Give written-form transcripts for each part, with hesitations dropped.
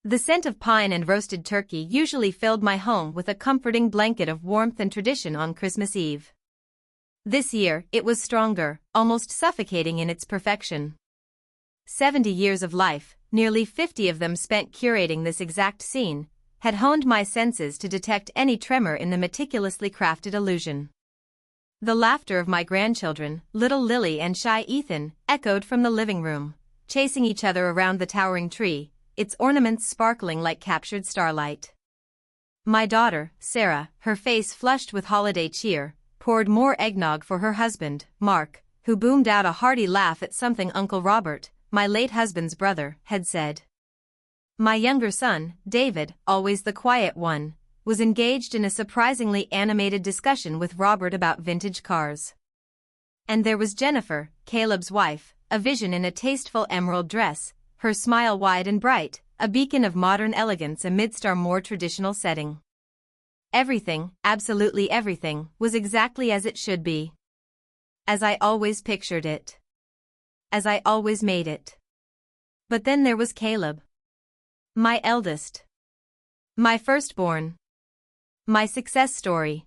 The scent of pine and roasted turkey usually filled my home with a comforting blanket of warmth and tradition on Christmas Eve. This year, it was stronger, almost suffocating in its perfection. 70 years of life, nearly 50 of them spent curating this exact scene, had honed my senses to detect any tremor in the meticulously crafted illusion. The laughter of my grandchildren, little Lily and shy Ethan, echoed from the living room, chasing each other around the towering tree, its ornaments sparkling like captured starlight. My daughter, Sarah, her face flushed with holiday cheer, poured more eggnog for her husband, Mark, who boomed out a hearty laugh at something Uncle Robert, my late husband's brother, had said. My younger son, David, always the quiet one, was engaged in a surprisingly animated discussion with Robert about vintage cars. And there was Jennifer, Caleb's wife, a vision in a tasteful emerald dress, her smile wide and bright, a beacon of modern elegance amidst our more traditional setting. Everything, absolutely everything, was exactly as it should be. As I always pictured it. As I always made it. But then there was Caleb. My eldest. My firstborn. My success story.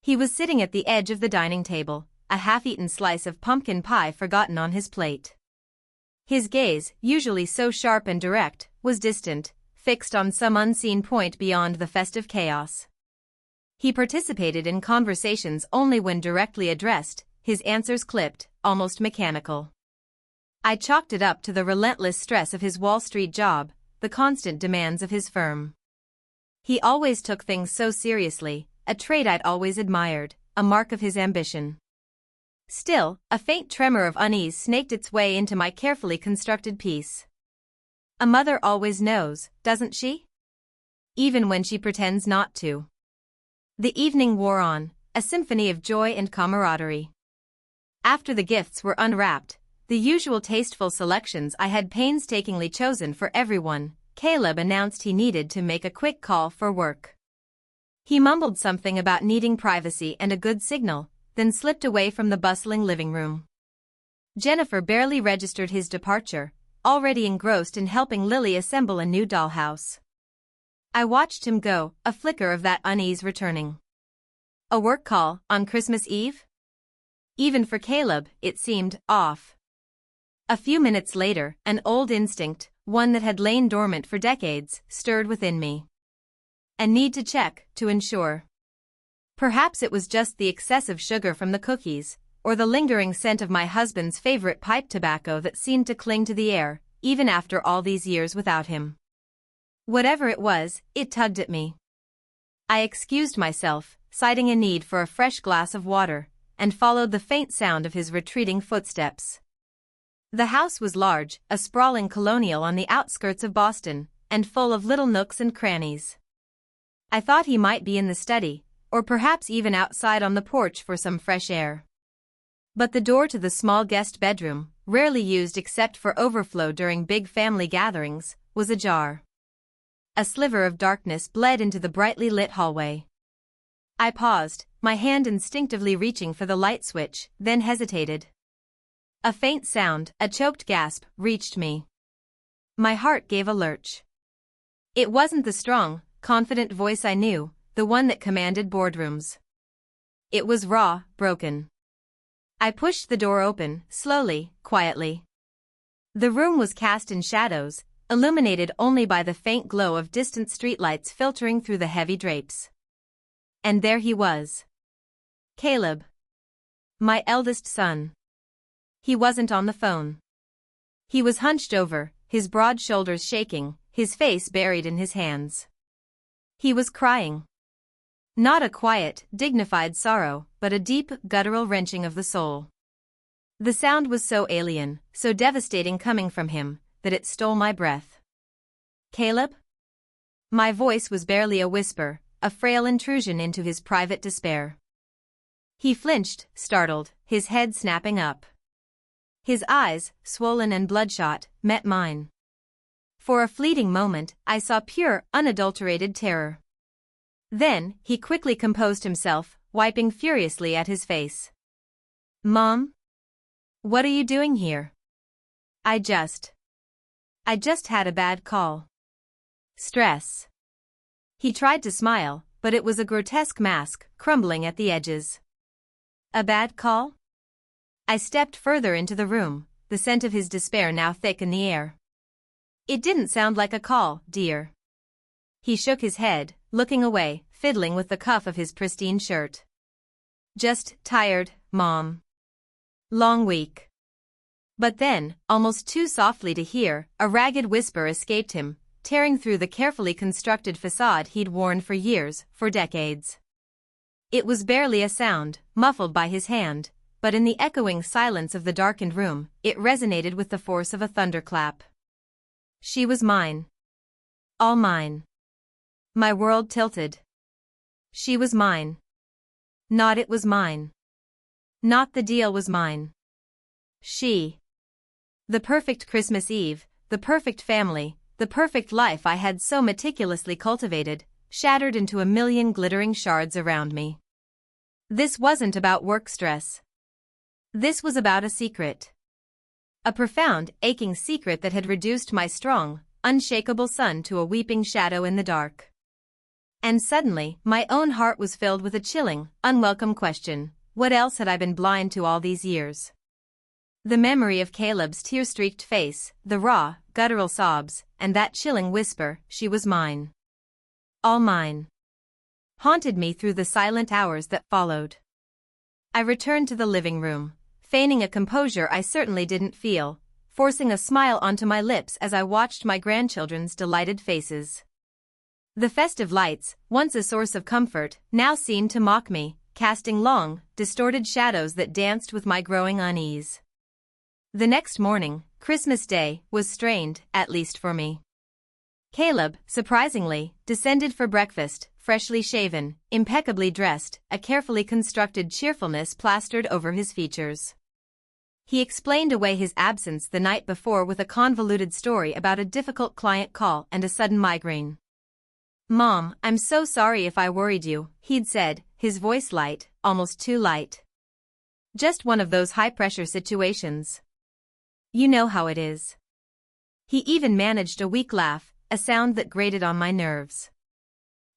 He was sitting at the edge of the dining table, a half-eaten slice of pumpkin pie forgotten on his plate. His gaze, usually so sharp and direct, was distant, fixed on some unseen point beyond the festive chaos. He participated in conversations only when directly addressed, his answers clipped, almost mechanical. I chalked it up to the relentless stress of his Wall Street job, the constant demands of his firm. He always took things so seriously, a trait I'd always admired, a mark of his ambition. Still, a faint tremor of unease snaked its way into my carefully constructed piece. A mother always knows, doesn't she? Even when she pretends not to. The evening wore on, a symphony of joy and camaraderie. After the gifts were unwrapped, the usual tasteful selections I had painstakingly chosen for everyone, Caleb announced he needed to make a quick call for work. He mumbled something about needing privacy and a good signal, then slipped away from the bustling living room. Jennifer barely registered his departure, already engrossed in helping Lily assemble a new dollhouse. I watched him go, a flicker of that unease returning. A work call, on Christmas Eve? Even for Caleb, it seemed off. A few minutes later, an old instinct, one that had lain dormant for decades, stirred within me. A need to check, to ensure. Perhaps it was just the excessive sugar from the cookies, or the lingering scent of my husband's favorite pipe tobacco that seemed to cling to the air, even after all these years without him. Whatever it was, it tugged at me. I excused myself, citing a need for a fresh glass of water, and followed the faint sound of his retreating footsteps. The house was large, a sprawling colonial on the outskirts of Boston, and full of little nooks and crannies. I thought he might be in the study, or perhaps even outside on the porch for some fresh air. But the door to the small guest bedroom, rarely used except for overflow during big family gatherings, was ajar. A sliver of darkness bled into the brightly lit hallway. I paused, my hand instinctively reaching for the light switch, then hesitated. A faint sound, a choked gasp, reached me. My heart gave a lurch. It wasn't the strong, confident voice I knew, the one that commanded boardrooms. It was raw, broken. I pushed the door open, slowly, quietly. The room was cast in shadows, illuminated only by the faint glow of distant streetlights filtering through the heavy drapes. And there he was. Caleb. My eldest son. He wasn't on the phone. He was hunched over, his broad shoulders shaking, his face buried in his hands. He was crying. Not a quiet, dignified sorrow, but a deep, guttural wrenching of the soul. The sound was so alien, so devastating coming from him, that it stole my breath. Caleb? My voice was barely a whisper, a frail intrusion into his private despair. He flinched, startled, his head snapping up. His eyes, swollen and bloodshot, met mine. For a fleeting moment, I saw pure, unadulterated terror. Then, he quickly composed himself, wiping furiously at his face. Mom? What are you doing here? I just had a bad call. Stress. He tried to smile, but it was a grotesque mask, crumbling at the edges. A bad call? I stepped further into the room, the scent of his despair now thick in the air. It didn't sound like a call, dear. He shook his head, looking away, fiddling with the cuff of his pristine shirt. Just tired, Mom. Long week. But then, almost too softly to hear, a ragged whisper escaped him, tearing through the carefully constructed facade he'd worn for years, for decades. It was barely a sound, muffled by his hand, but in the echoing silence of the darkened room, it resonated with the force of a thunderclap. She was mine. All mine. My world tilted. She was mine. Not it was mine. Not the deal was mine. She. The perfect Christmas Eve, the perfect family, the perfect life I had so meticulously cultivated, shattered into a million glittering shards around me. This wasn't about work stress. This was about a secret. A profound, aching secret that had reduced my strong, unshakable sun to a weeping shadow in the dark. And suddenly, my own heart was filled with a chilling, unwelcome question: what else had I been blind to all these years? The memory of Caleb's tear-streaked face, the raw, guttural sobs, and that chilling whisper, she was mine. All mine. Haunted me through the silent hours that followed. I returned to the living room, feigning a composure I certainly didn't feel, forcing a smile onto my lips as I watched my grandchildren's delighted faces. The festive lights, once a source of comfort, now seemed to mock me, casting long, distorted shadows that danced with my growing unease. The next morning, Christmas Day, was strained, at least for me. Caleb, surprisingly, descended for breakfast, freshly shaven, impeccably dressed, a carefully constructed cheerfulness plastered over his features. He explained away his absence the night before with a convoluted story about a difficult client call and a sudden migraine. "Mom, I'm so sorry if I worried you," he'd said, his voice light, almost too light. "Just one of those high-pressure situations. You know how it is." He even managed a weak laugh, a sound that grated on my nerves.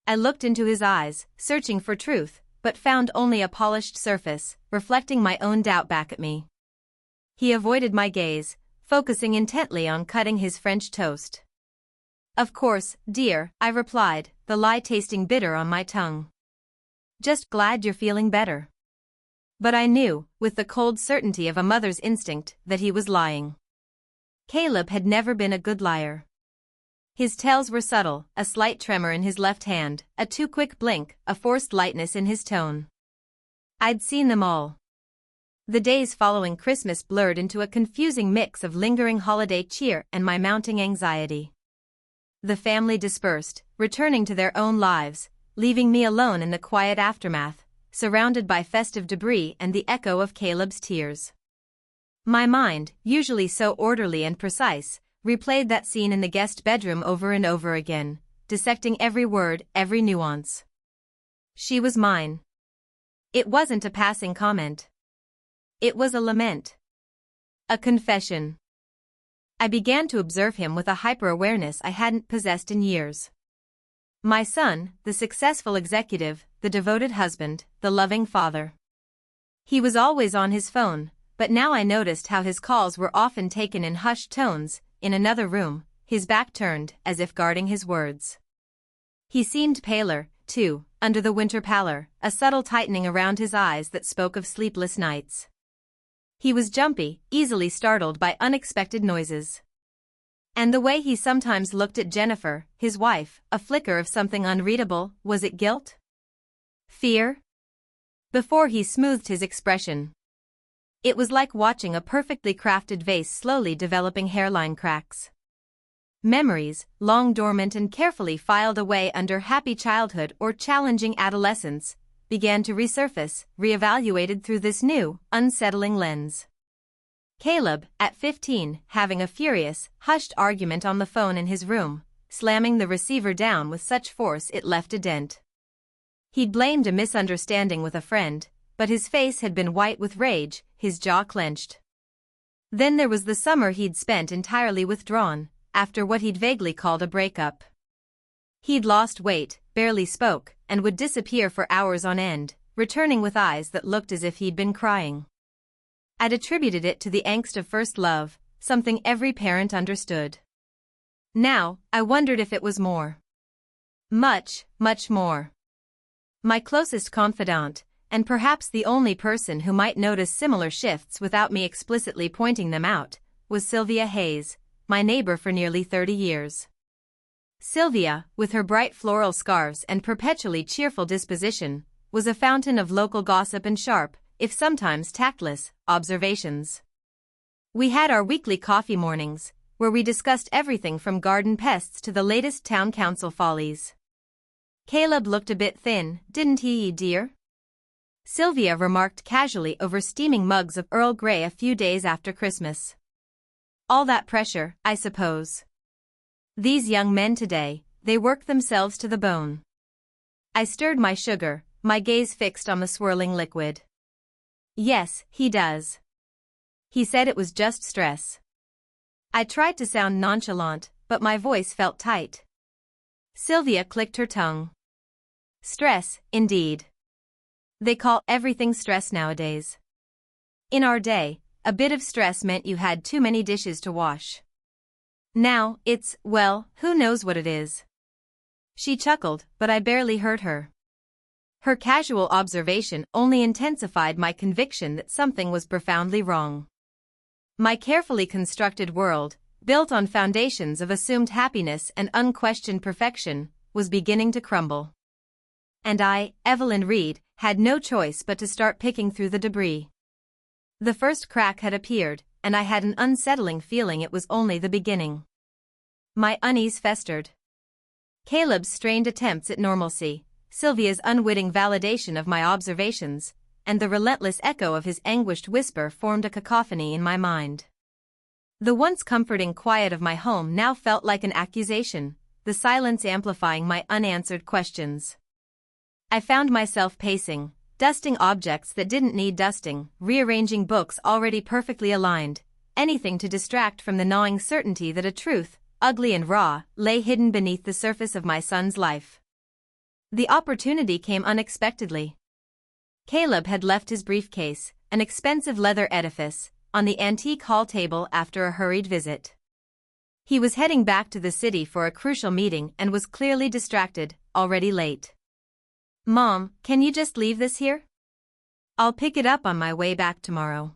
I looked into his eyes, searching for truth, but found only a polished surface, reflecting my own doubt back at me. He avoided my gaze, focusing intently on cutting his French toast. "Of course, dear," I replied, the lie tasting bitter on my tongue. "Just glad you're feeling better." But I knew, with the cold certainty of a mother's instinct, that he was lying. Caleb had never been a good liar. His tells were subtle, a slight tremor in his left hand, a too quick blink, a forced lightness in his tone. I'd seen them all. The days following Christmas blurred into a confusing mix of lingering holiday cheer and my mounting anxiety. The family dispersed, returning to their own lives, leaving me alone in the quiet aftermath, surrounded by festive debris and the echo of Caleb's tears. My mind, usually so orderly and precise, replayed that scene in the guest bedroom over and over again, dissecting every word, every nuance. She was mine. It wasn't a passing comment. It was a lament. A confession. I began to observe him with a hyper-awareness I hadn't possessed in years. My son, the successful executive, the devoted husband, the loving father. He was always on his phone, but now I noticed how his calls were often taken in hushed tones, in another room, his back turned, as if guarding his words. He seemed paler, too, under the winter pallor, a subtle tightening around his eyes that spoke of sleepless nights. He was jumpy, easily startled by unexpected noises. And the way he sometimes looked at Jennifer, his wife, a flicker of something unreadable, was it guilt? Fear? Before he smoothed his expression. It was like watching a perfectly crafted vase slowly developing hairline cracks. Memories, long dormant and carefully filed away under happy childhood or challenging adolescence, began to resurface, reevaluated through this new, unsettling lens. Caleb, at 15, having a furious, hushed argument on the phone in his room, slamming the receiver down with such force it left a dent. He'd blamed a misunderstanding with a friend, but his face had been white with rage, his jaw clenched. Then there was the summer he'd spent entirely withdrawn, after what he'd vaguely called a breakup. He'd lost weight, barely spoke, and would disappear for hours on end, returning with eyes that looked as if he'd been crying. I'd attributed it to the angst of first love, something every parent understood. Now, I wondered if it was more. Much, much more. My closest confidant, and perhaps the only person who might notice similar shifts without me explicitly pointing them out, was Sylvia Hayes, my neighbor for nearly 30 years. Sylvia, with her bright floral scarves and perpetually cheerful disposition, was a fountain of local gossip and sharp, if sometimes tactless, observations. We had our weekly coffee mornings, where we discussed everything from garden pests to the latest town council follies. "Caleb looked a bit thin, didn't he, dear?" Sylvia remarked casually over steaming mugs of Earl Grey a few days after Christmas. "All that pressure, I suppose. These young men today, they work themselves to the bone." I stirred my sugar, my gaze fixed on the swirling liquid. "Yes, he does. He said it was just stress." I tried to sound nonchalant, but my voice felt tight. Sylvia clicked her tongue. "Stress, indeed. They call everything stress nowadays. In our day, a bit of stress meant you had too many dishes to wash. Now, it's, well, who knows what it is." She chuckled, but I barely heard her. Her casual observation only intensified my conviction that something was profoundly wrong. My carefully constructed world, built on foundations of assumed happiness and unquestioned perfection, was beginning to crumble. And I, Evelyn Reed, had no choice but to start picking through the debris. The first crack had appeared, and I had an unsettling feeling it was only the beginning. My unease festered. Caleb's strained attempts at normalcy, Sylvia's unwitting validation of my observations, and the relentless echo of his anguished whisper formed a cacophony in my mind. The once comforting quiet of my home now felt like an accusation, the silence amplifying my unanswered questions. I found myself pacing, dusting objects that didn't need dusting, rearranging books already perfectly aligned, anything to distract from the gnawing certainty that a truth, ugly and raw, lay hidden beneath the surface of my son's life. The opportunity came unexpectedly. Caleb had left his briefcase, an expensive leather edifice, on the antique hall table after a hurried visit. He was heading back to the city for a crucial meeting and was clearly distracted, already late. "Mom, can you just leave this here? I'll pick it up on my way back tomorrow.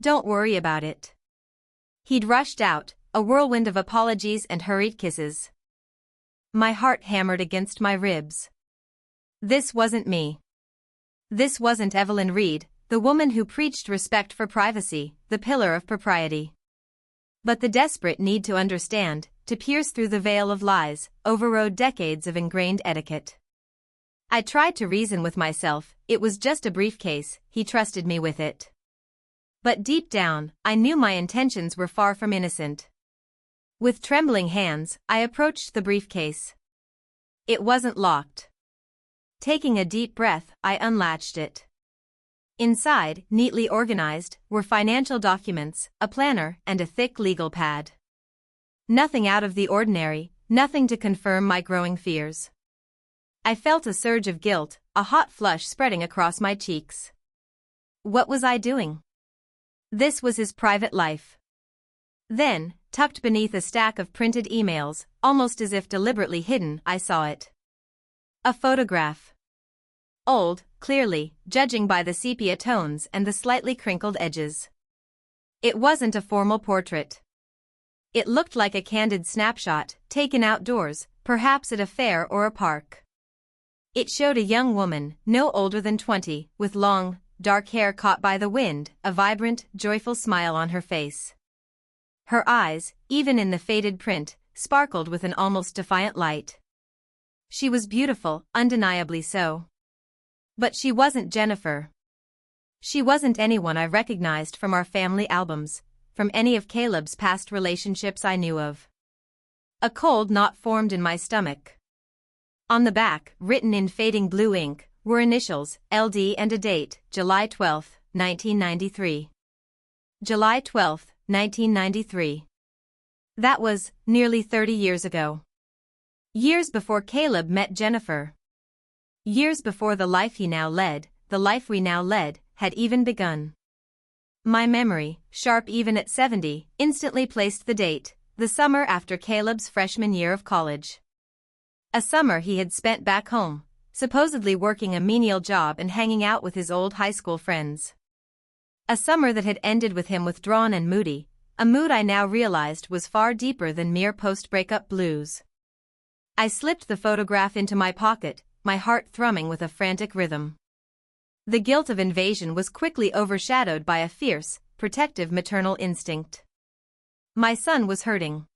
Don't worry about it." He'd rushed out, a whirlwind of apologies and hurried kisses. My heart hammered against my ribs. This wasn't me. This wasn't Evelyn Reed, the woman who preached respect for privacy, the pillar of propriety. But the desperate need to understand, to pierce through the veil of lies, overrode decades of ingrained etiquette. I tried to reason with myself, it was just a briefcase, he trusted me with it. But deep down, I knew my intentions were far from innocent. With trembling hands, I approached the briefcase. It wasn't locked. Taking a deep breath, I unlatched it. Inside, neatly organized, were financial documents, a planner, and a thick legal pad. Nothing out of the ordinary, nothing to confirm my growing fears. I felt a surge of guilt, a hot flush spreading across my cheeks. What was I doing? This was his private life. Then, tucked beneath a stack of printed emails, almost as if deliberately hidden, I saw it. A photograph. Old, clearly, judging by the sepia tones and the slightly crinkled edges. It wasn't a formal portrait. It looked like a candid snapshot, taken outdoors, perhaps at a fair or a park. It showed a young woman, no older than 20, with long, dark hair caught by the wind, a vibrant, joyful smile on her face. Her eyes, even in the faded print, sparkled with an almost defiant light. She was beautiful, undeniably so. But she wasn't Jennifer. She wasn't anyone I recognized from our family albums, from any of Caleb's past relationships I knew of. A cold knot formed in my stomach. On the back, written in fading blue ink, were initials, LD, and a date, July 12, 1993. July 12, 1993. That was nearly 30 years ago. Years before Caleb met Jennifer. Years before the life he now led, the life we now led, had even begun. My memory, sharp even at 70, instantly placed the date, the summer after Caleb's freshman year of college. A summer he had spent back home, supposedly working a menial job and hanging out with his old high school friends. A summer that had ended with him withdrawn and moody, a mood I now realized was far deeper than mere post-breakup blues. I slipped the photograph into my pocket, my heart thrumming with a frantic rhythm. The guilt of invasion was quickly overshadowed by a fierce, protective maternal instinct. My son was hurting.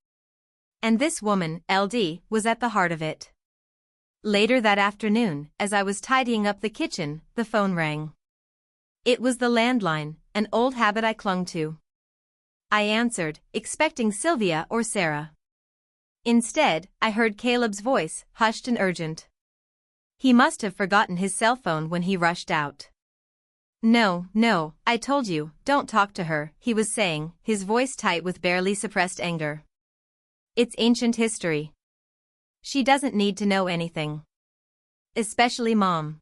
And this woman, LD, was at the heart of it. Later that afternoon, as I was tidying up the kitchen, the phone rang. It was the landline, an old habit I clung to. I answered, expecting Sylvia or Sarah. Instead, I heard Caleb's voice, hushed and urgent. He must have forgotten his cell phone when he rushed out. No, I told you, don't talk to her, he was saying, his voice tight with barely suppressed anger. It's ancient history. She doesn't need to know anything. Especially Mom.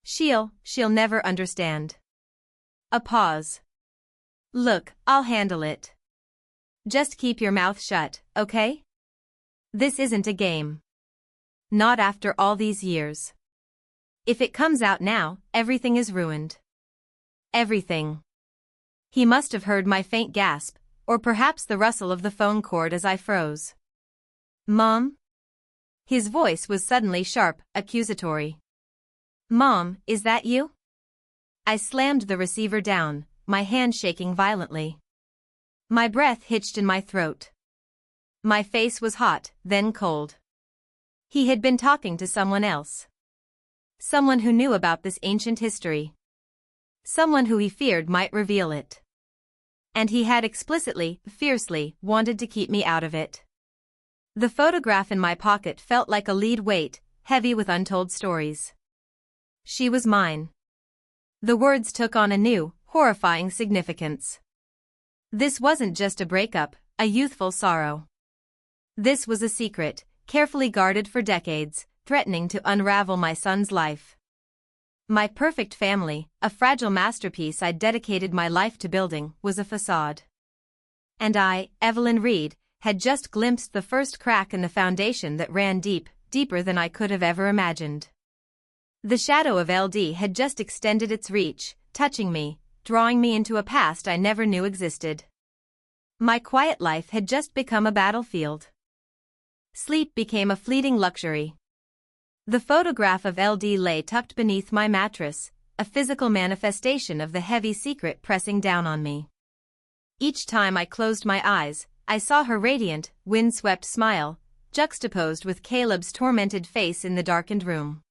She'll never understand. A pause. Look, I'll handle it. Just keep your mouth shut, okay? This isn't a game. Not after all these years. If it comes out now, everything is ruined. Everything. He must have heard my faint gasp, or perhaps the rustle of the phone cord as I froze. Mom? His voice was suddenly sharp, accusatory. Mom, is that you? I slammed the receiver down, my hand shaking violently. My breath hitched in my throat. My face was hot, then cold. He had been talking to someone else. Someone who knew about this ancient history. Someone who he feared might reveal it. And he had explicitly, fiercely, wanted to keep me out of it. The photograph in my pocket felt like a lead weight, heavy with untold stories. She was mine. The words took on a new, horrifying significance. This wasn't just a breakup, a youthful sorrow. This was a secret, carefully guarded for decades, threatening to unravel my son's life. My perfect family, a fragile masterpiece I'd dedicated my life to building, was a facade. And I, Evelyn Reed, had just glimpsed the first crack in the foundation that ran deep, deeper than I could have ever imagined. The shadow of LD had just extended its reach, touching me, drawing me into a past I never knew existed. My quiet life had just become a battlefield. Sleep became a fleeting luxury. The photograph of LD lay tucked beneath my mattress, a physical manifestation of the heavy secret pressing down on me. Each time I closed my eyes, I saw her radiant, wind-swept smile, juxtaposed with Caleb's tormented face in the darkened room.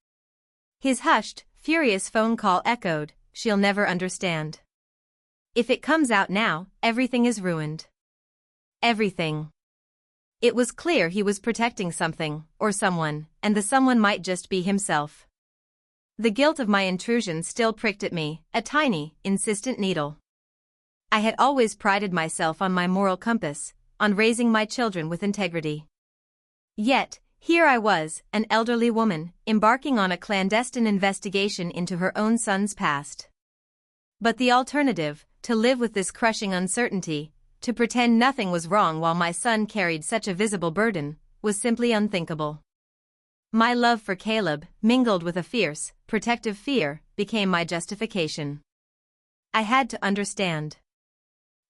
His hushed, furious phone call echoed, "She'll never understand. If it comes out now, everything is ruined." Everything. It was clear he was protecting something, or someone, and the someone might just be himself. The guilt of my intrusion still pricked at me, a tiny, insistent needle. I had always prided myself on my moral compass, on raising my children with integrity. Yet, here I was, an elderly woman, embarking on a clandestine investigation into her own son's past. But the alternative, to live with this crushing uncertainty, to pretend nothing was wrong while my son carried such a visible burden, was simply unthinkable. My love for Caleb, mingled with a fierce, protective fear, became my justification. I had to understand.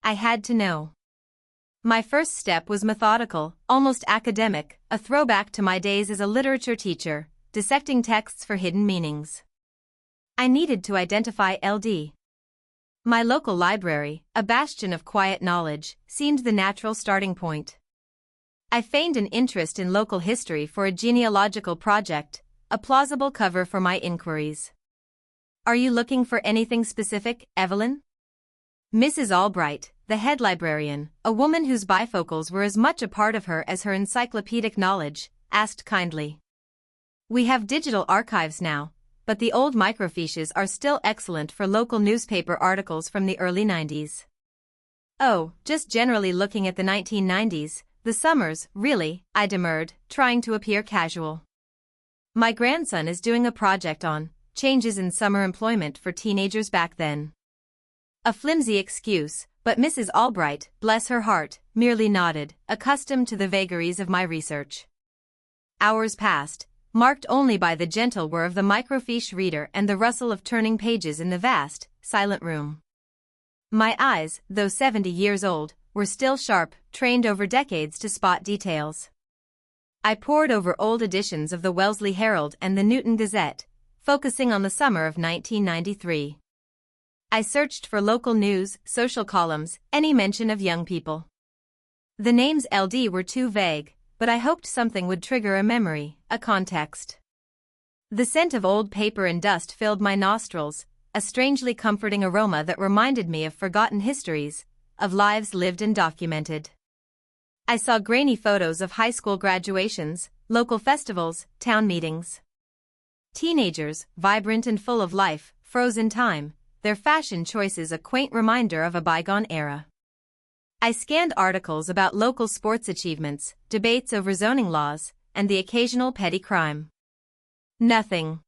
I had to know. My first step was methodical, almost academic, a throwback to my days as a literature teacher, dissecting texts for hidden meanings. I needed to identify LD. My local library, a bastion of quiet knowledge, seemed the natural starting point. I feigned an interest in local history for a genealogical project, a plausible cover for my inquiries. "Are you looking for anything specific, Evelyn?" Mrs. Albright, the head librarian, a woman whose bifocals were as much a part of her as her encyclopedic knowledge, asked kindly. "We have digital archives now, but the old microfiches are still excellent for local newspaper articles from the early 90s. "Oh, just generally looking at the 1990s, the summers, really, I demurred, trying to appear casual. My grandson is doing a project on changes in summer employment for teenagers back then. A flimsy excuse, but Mrs. Albright, bless her heart, merely nodded, accustomed to the vagaries of my research. Hours passed, marked only by the gentle whir of the microfiche reader and the rustle of turning pages in the vast, silent room. My eyes, though 70 years old, were still sharp, trained over decades to spot details. I pored over old editions of the Wellesley Herald and the Newton Gazette, focusing on the summer of 1993. I searched for local news, social columns, any mention of young people. The names LD were too vague, but I hoped something would trigger a memory, a context. The scent of old paper and dust filled my nostrils, a strangely comforting aroma that reminded me of forgotten histories, of lives lived and documented. I saw grainy photos of high school graduations, local festivals, town meetings. Teenagers, vibrant and full of life, froze in time, their fashion choices a quaint reminder of a bygone era. I scanned articles about local sports achievements, debates over zoning laws, and the occasional petty crime. Nothing.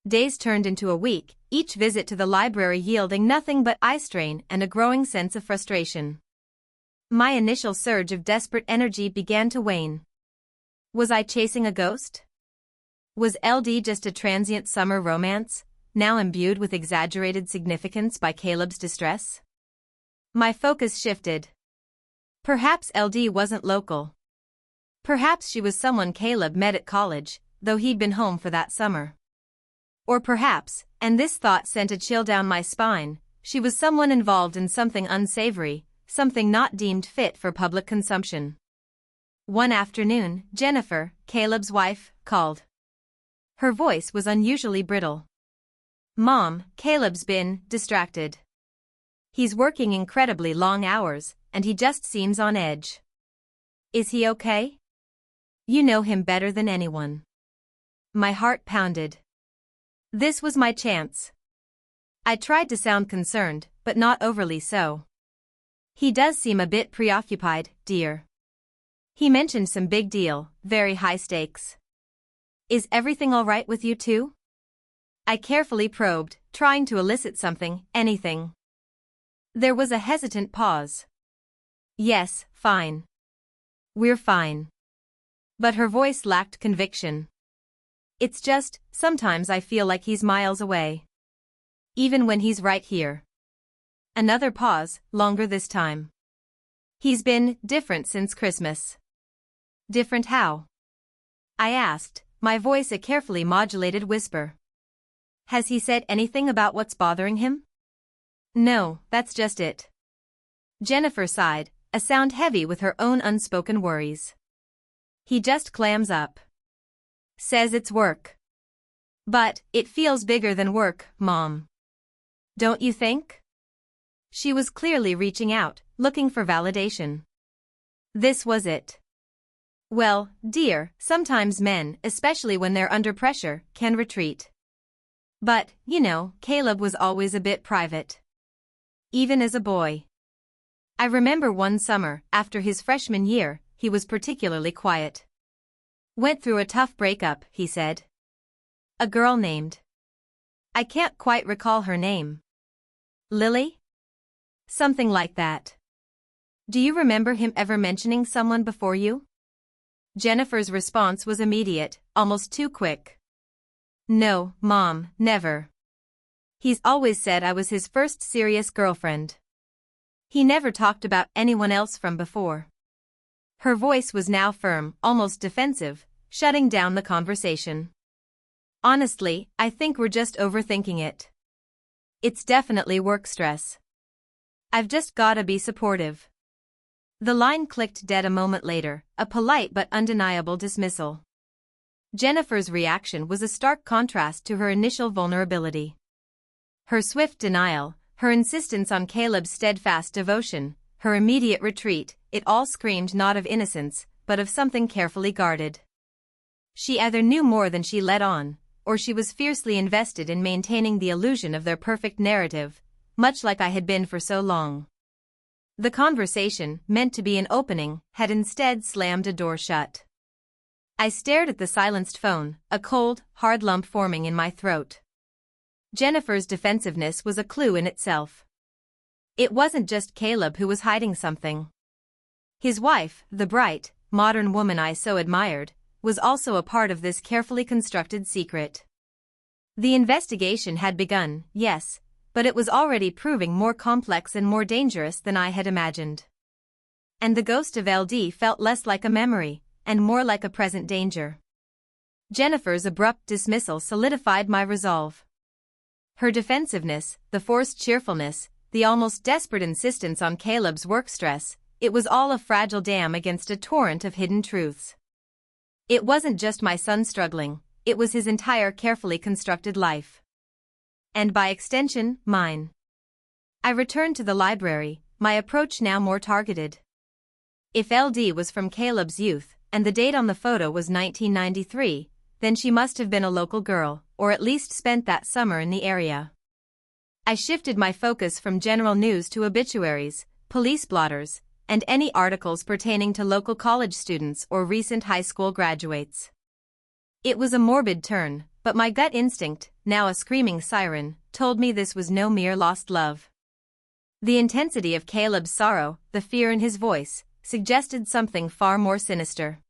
Days turned into a week, each visit to the library yielding nothing but eye strain and a growing sense of frustration. My initial surge of desperate energy began to wane. Was I chasing a ghost? Was LD just a transient summer romance, now imbued with exaggerated significance by Caleb's distress? My focus shifted. Perhaps LD wasn't local. Perhaps she was someone Caleb met at college, though he'd been home for that summer. Or perhaps, and this thought sent a chill down my spine, she was someone involved in something unsavory, something not deemed fit for public consumption. One afternoon, Jennifer, Caleb's wife, called. Her voice was unusually brittle. "Mom, Caleb's been distracted. He's working incredibly long hours, and he just seems on edge. Is he okay? You know him better than anyone." My heart pounded. This was my chance. I tried to sound concerned, but not overly so. "He does seem a bit preoccupied, dear. He mentioned some big deal, very high stakes. Is everything all right with you too?" I carefully probed, trying to elicit something, anything. There was a hesitant pause. "Yes, fine. We're fine." But her voice lacked conviction. "It's just, sometimes I feel like he's miles away. Even when he's right here." Another pause, longer this time. "He's been different since Christmas." "Different how?" I asked, my voice a carefully modulated whisper. "Has he said anything about what's bothering him?" "No, that's just it." Jennifer sighed, a sound heavy with her own unspoken worries. "He just clams up. Says it's work. But, it feels bigger than work, Mom. Don't you think?" She was clearly reaching out, looking for validation. This was it. "Well, dear, sometimes men, especially when they're under pressure, can retreat. But, you know, Caleb was always a bit private. Even as a boy. I remember one summer, after his freshman year, he was particularly quiet. Went through a tough breakup, he said. A girl named. I can't quite recall her name. Lily? Something like that. Do you remember him ever mentioning someone before you?" Jennifer's response was immediate, almost too quick. "No, Mom, never. He's always said I was his first serious girlfriend. He never talked about anyone else from before." Her voice was now firm, almost defensive, shutting down the conversation. "Honestly, I think we're just overthinking it. It's definitely work stress. I've just gotta be supportive." The line clicked dead a moment later, a polite but undeniable dismissal. Jennifer's reaction was a stark contrast to her initial vulnerability. Her swift denial, her insistence on Caleb's steadfast devotion, her immediate retreat, it all screamed not of innocence, but of something carefully guarded. She either knew more than she let on, or she was fiercely invested in maintaining the illusion of their perfect narrative, much like I had been for so long. The conversation, meant to be an opening, had instead slammed a door shut. I stared at the silenced phone, a cold, hard lump forming in my throat. Jennifer's defensiveness was a clue in itself. It wasn't just Caleb who was hiding something. His wife, the bright, modern woman I so admired, was also a part of this carefully constructed secret. The investigation had begun, yes, but it was already proving more complex and more dangerous than I had imagined. And the ghost of LD felt less like a memory, and more like a present danger. Jennifer's abrupt dismissal solidified my resolve. Her defensiveness, the forced cheerfulness, the almost desperate insistence on Caleb's work stress, it was all a fragile dam against a torrent of hidden truths. It wasn't just my son struggling, it was his entire carefully constructed life. And by extension, mine. I returned to the library, my approach now more targeted. If LD was from Caleb's youth, and the date on the photo was 1993, then she must have been a local girl, or at least spent that summer in the area. I shifted my focus from general news to obituaries, police blotters, and any articles pertaining to local college students or recent high school graduates. It was a morbid turn, but my gut instinct, now a screaming siren, told me this was no mere lost love. The intensity of Caleb's sorrow, the fear in his voice, suggested something far more sinister.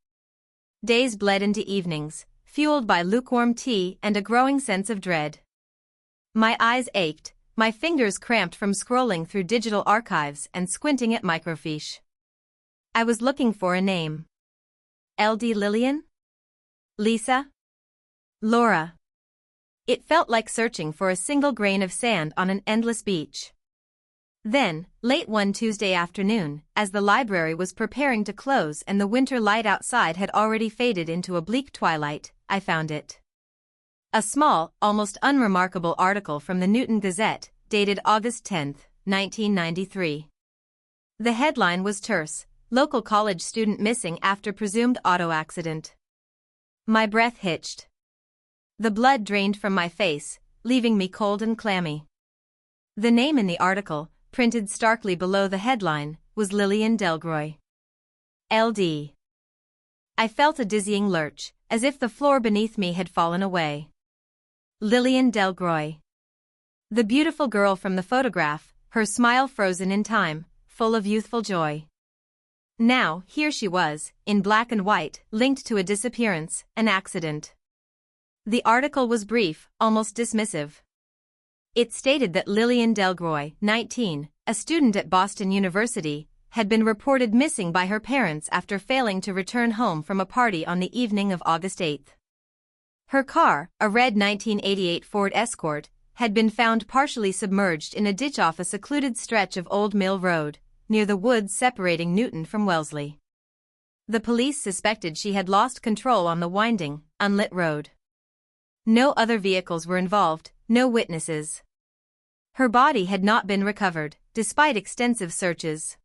Days bled into evenings, fueled by lukewarm tea and a growing sense of dread. My eyes ached, my fingers cramped from scrolling through digital archives and squinting at microfiche. I was looking for a name. LD Lillian? Lisa? Laura? It felt like searching for a single grain of sand on an endless beach. Then, late one Tuesday afternoon, as the library was preparing to close and the winter light outside had already faded into a bleak twilight, I found it. A small, almost unremarkable article from the Newton Gazette, dated August 10, 1993. The headline was terse: "Local college student missing after presumed auto accident." My breath hitched. The blood drained from my face, leaving me cold and clammy. The name in the article, printed starkly below the headline, was Lillian Delgroy. LD. I felt a dizzying lurch, as if the floor beneath me had fallen away. Lillian Delgroy. The beautiful girl from the photograph, her smile frozen in time, full of youthful joy. Now, here she was, in black and white, linked to a disappearance, an accident. The article was brief, almost dismissive. It stated that Lillian Delgroy, 19, a student at Boston University, had been reported missing by her parents after failing to return home from a party on the evening of August 8. Her car, a red 1988 Ford Escort, had been found partially submerged in a ditch off a secluded stretch of Old Mill Road, near the woods separating Newton from Wellesley. The police suspected she had lost control on the winding, unlit road. No other vehicles were involved, no witnesses. Her body had not been recovered, despite extensive searches.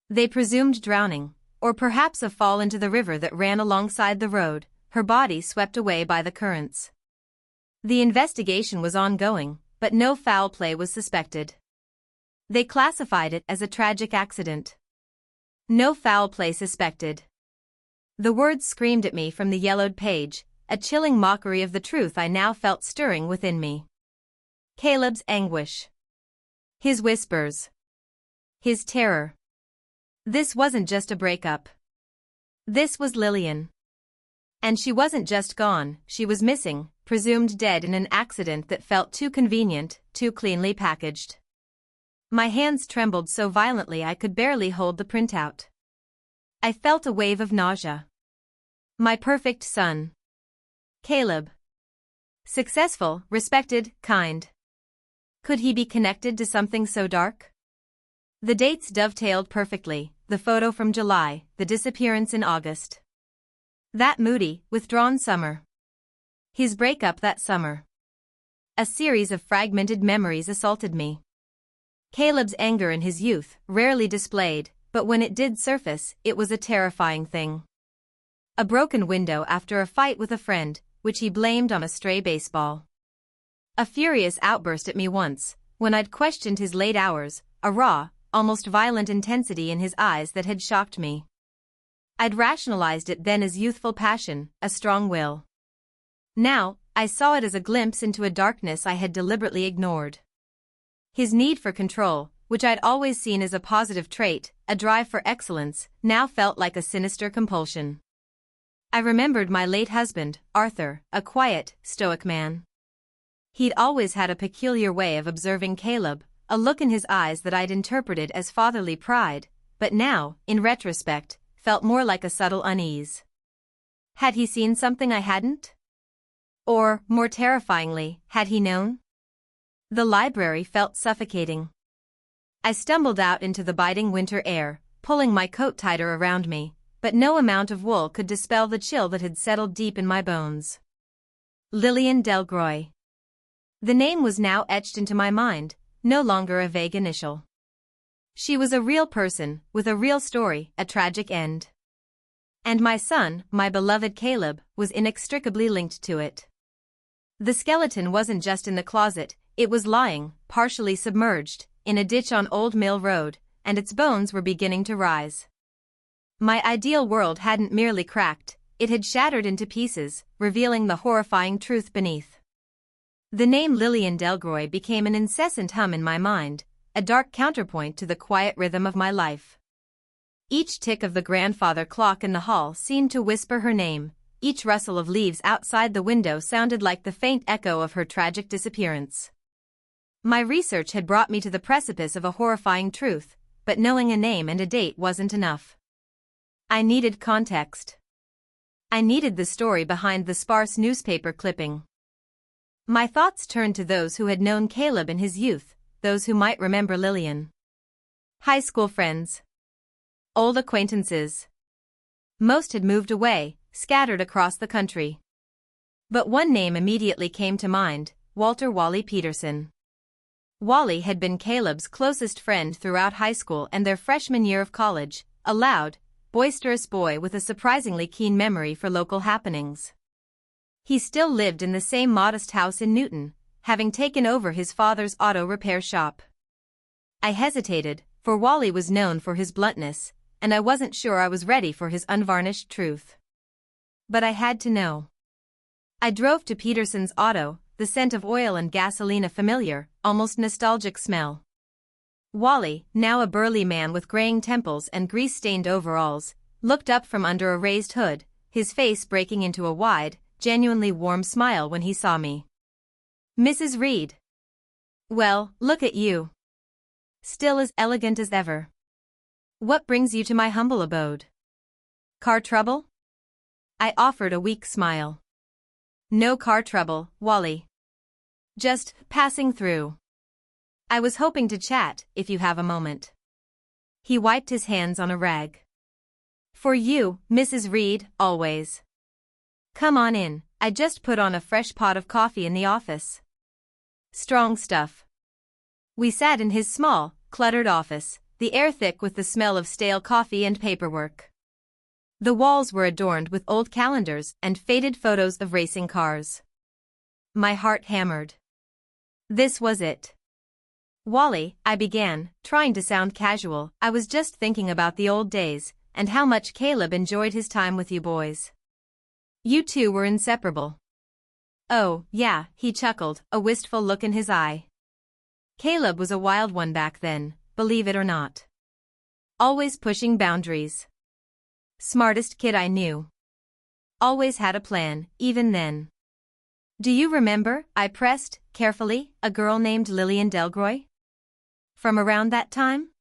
They presumed drowning, or perhaps a fall into the river that ran alongside the road, her body swept away by the currents. The investigation was ongoing, but no foul play was suspected. They classified it as a tragic accident. No foul play suspected. The words screamed at me from the yellowed page, a chilling mockery of the truth I now felt stirring within me. Caleb's anguish. His whispers. His terror. This wasn't just a breakup. This was Lillian. And she wasn't just gone, she was missing, presumed dead in an accident that felt too convenient, too cleanly packaged. My hands trembled so violently I could barely hold the printout. I felt a wave of nausea. My perfect son. Caleb. Successful, respected, kind. Could he be connected to something so dark? The dates dovetailed perfectly, the photo from July, the disappearance in August. That moody, withdrawn summer. His breakup that summer. A series of fragmented memories assaulted me. Caleb's anger in his youth, rarely displayed, but when it did surface, it was a terrifying thing. A broken window after a fight with a friend, which he blamed on a stray baseball. A furious outburst at me once, when I'd questioned his late hours, a raw, almost violent intensity in his eyes that had shocked me. I'd rationalized it then as youthful passion, a strong will. Now, I saw it as a glimpse into a darkness I had deliberately ignored. His need for control, which I'd always seen as a positive trait, a drive for excellence, now felt like a sinister compulsion. I remembered my late husband, Arthur, a quiet, stoic man. He'd always had a peculiar way of observing Caleb, a look in his eyes that I'd interpreted as fatherly pride, but now, in retrospect, felt more like a subtle unease. Had he seen something I hadn't? Or, more terrifyingly, had he known? The library felt suffocating. I stumbled out into the biting winter air, pulling my coat tighter around me, but no amount of wool could dispel the chill that had settled deep in my bones. Lillian Delgroy. The name was now etched into my mind, no longer a vague initial. She was a real person, with a real story, a tragic end. And my son, my beloved Caleb, was inextricably linked to it. The skeleton wasn't just in the closet, it was lying, partially submerged, in a ditch on Old Mill Road, and its bones were beginning to rise. My ideal world hadn't merely cracked, it had shattered into pieces, revealing the horrifying truth beneath. The name Lillian Delgroy became an incessant hum in my mind, a dark counterpoint to the quiet rhythm of my life. Each tick of the grandfather clock in the hall seemed to whisper her name, each rustle of leaves outside the window sounded like the faint echo of her tragic disappearance. My research had brought me to the precipice of a horrifying truth, but knowing a name and a date wasn't enough. I needed context. I needed the story behind the sparse newspaper clipping. My thoughts turned to those who had known Caleb in his youth, those who might remember Lillian. High school friends. Old acquaintances. Most had moved away, scattered across the country. But one name immediately came to mind, Walter Wally Peterson. Wally had been Caleb's closest friend throughout high school and their freshman year of college, a loud, boisterous boy with a surprisingly keen memory for local happenings. He still lived in the same modest house in Newton, having taken over his father's auto repair shop. I hesitated, for Wally was known for his bluntness, and I wasn't sure I was ready for his unvarnished truth. But I had to know. I drove to Peterson's auto, the scent of oil and gasoline a familiar, almost nostalgic smell. Wally, now a burly man with graying temples and grease-stained overalls, looked up from under a raised hood, his face breaking into a wide, genuinely warm smile when he saw me. "Mrs. Reed. Well, look at you. Still as elegant as ever. What brings you to my humble abode? Car trouble?" I offered a weak smile. "No car trouble, Wally. Just passing through. I was hoping to chat, if you have a moment." He wiped his hands on a rag. "For you, Mrs. Reed, always. Come on in, I just put on a fresh pot of coffee in the office. Strong stuff." We sat in his small, cluttered office, the air thick with the smell of stale coffee and paperwork. The walls were adorned with old calendars and faded photos of racing cars. My heart hammered. This was it. "Wally," I began, trying to sound casual, "I was just thinking about the old days, and how much Caleb enjoyed his time with you boys. You two were inseparable." "Oh, yeah," he chuckled, a wistful look in his eye. "Caleb was a wild one back then, believe it or not. Always pushing boundaries. Smartest kid I knew. Always had a plan, even then." "Do you remember," I pressed, carefully, "a girl named Lillian Delgroy? From around that time?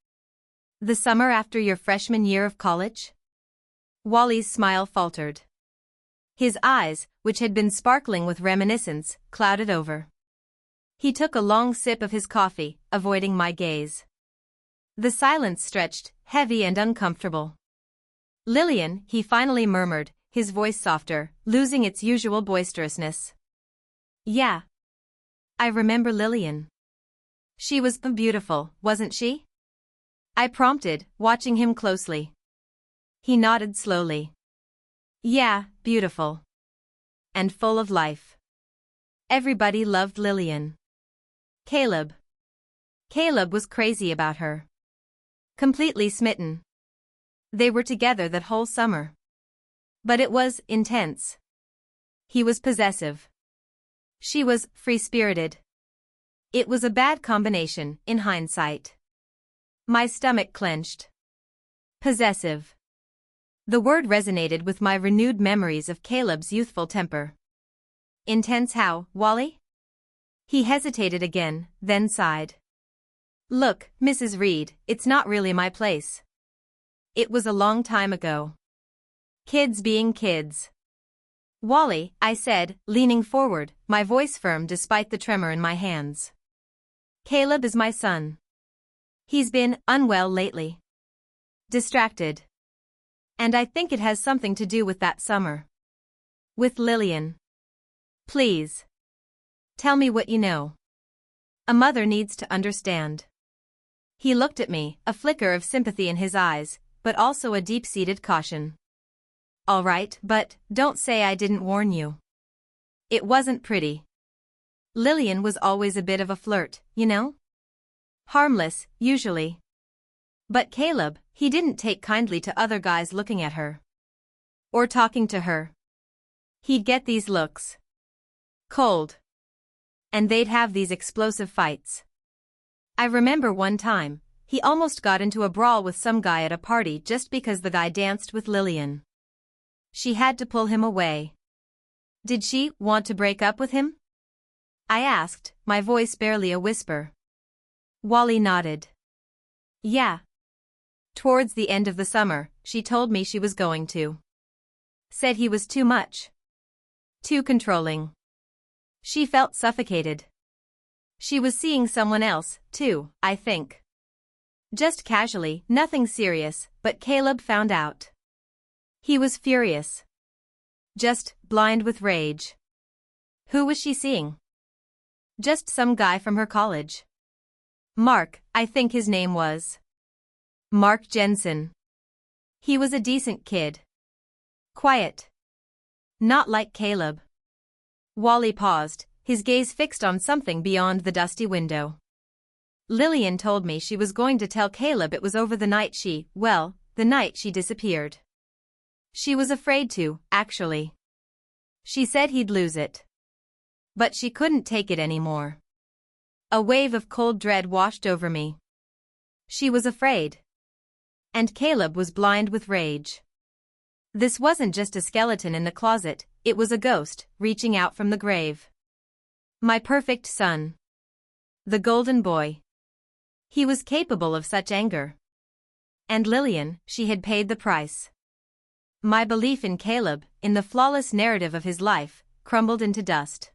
The summer after your freshman year of college?" Wally's smile faltered. His eyes, which had been sparkling with reminiscence, clouded over. He took a long sip of his coffee, avoiding my gaze. The silence stretched, heavy and uncomfortable. "Lillian," he finally murmured, his voice softer, losing its usual boisterousness. "Yeah. I remember Lillian. She was beautiful, wasn't she?" I prompted, watching him closely. He nodded slowly. "Yeah, beautiful. And full of life. Everybody loved Lillian. Caleb was crazy about her. Completely smitten. They were together that whole summer. But it was intense. He was possessive. She was free-spirited. It was a bad combination, in hindsight. My stomach clenched. Possessive. The word resonated with my renewed memories of Caleb's youthful temper. Intense how, Wally? He hesitated again, then sighed. Look, Mrs. Reed, it's not really my place. It was a long time ago. Kids being kids. Wally, I said, leaning forward, my voice firm despite the tremor in my hands. Caleb is my son. He's been unwell lately. Distracted. And I think it has something to do with that summer. With Lillian. Please. Tell me what you know. A mother needs to understand. He looked at me, a flicker of sympathy in his eyes, but also a deep-seated caution. All right, but don't say I didn't warn you. It wasn't pretty. Lillian was always a bit of a flirt, you know? Harmless, usually. But Caleb, he didn't take kindly to other guys looking at her. Or talking to her. He'd get these looks. Cold. And they'd have these explosive fights. I remember one time, he almost got into a brawl with some guy at a party just because the guy danced with Lillian. She had to pull him away. Did she want to break up with him? I asked, my voice barely a whisper. Wally nodded. Yeah. Towards the end of the summer, she told me she was going to. Said he was too much. Too controlling. She felt suffocated. She was seeing someone else, too, I think. Just casually, nothing serious, but Caleb found out. He was furious. Just blind with rage. Who was she seeing? Just some guy from her college. Mark, I think his name was. Mark Jensen. He was a decent kid. Quiet. Not like Caleb. Wally paused, his gaze fixed on something beyond the dusty window. Lillian told me she was going to tell Caleb it was over the night the night she disappeared. She was afraid to, actually. She said he'd lose it. But she couldn't take it anymore. A wave of cold dread washed over me. She was afraid. And Caleb was blind with rage. This wasn't just a skeleton in the closet, it was a ghost, reaching out from the grave. My perfect son. The golden boy. He was capable of such anger. And Lillian, she had paid the price. My belief in Caleb, in the flawless narrative of his life, crumbled into dust.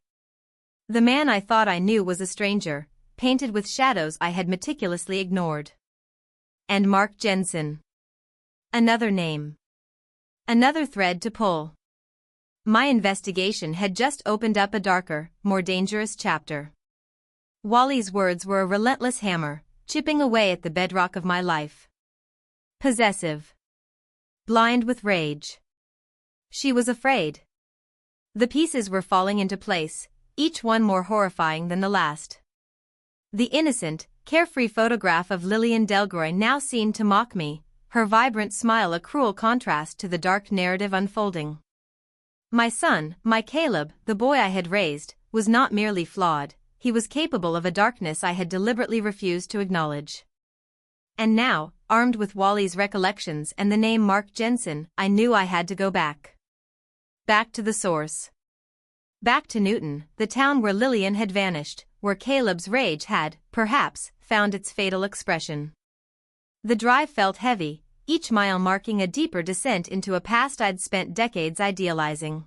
The man I thought I knew was a stranger, painted with shadows I had meticulously ignored. And Mark Jensen. Another name. Another thread to pull. My investigation had just opened up a darker, more dangerous chapter. Wally's words were a relentless hammer, chipping away at the bedrock of my life. Possessive. Blind with rage. She was afraid. The pieces were falling into place, each one more horrifying than the last. The innocent, carefree photograph of Lillian Delgroy now seemed to mock me, her vibrant smile a cruel contrast to the dark narrative unfolding. My son, my Caleb, the boy I had raised, was not merely flawed, he was capable of a darkness I had deliberately refused to acknowledge. And now, armed with Wally's recollections and the name Mark Jensen, I knew I had to go back. Back to the source. Back to Newton, the town where Lillian had vanished, where Caleb's rage had, perhaps, found its fatal expression. The drive felt heavy, each mile marking a deeper descent into a past I'd spent decades idealizing.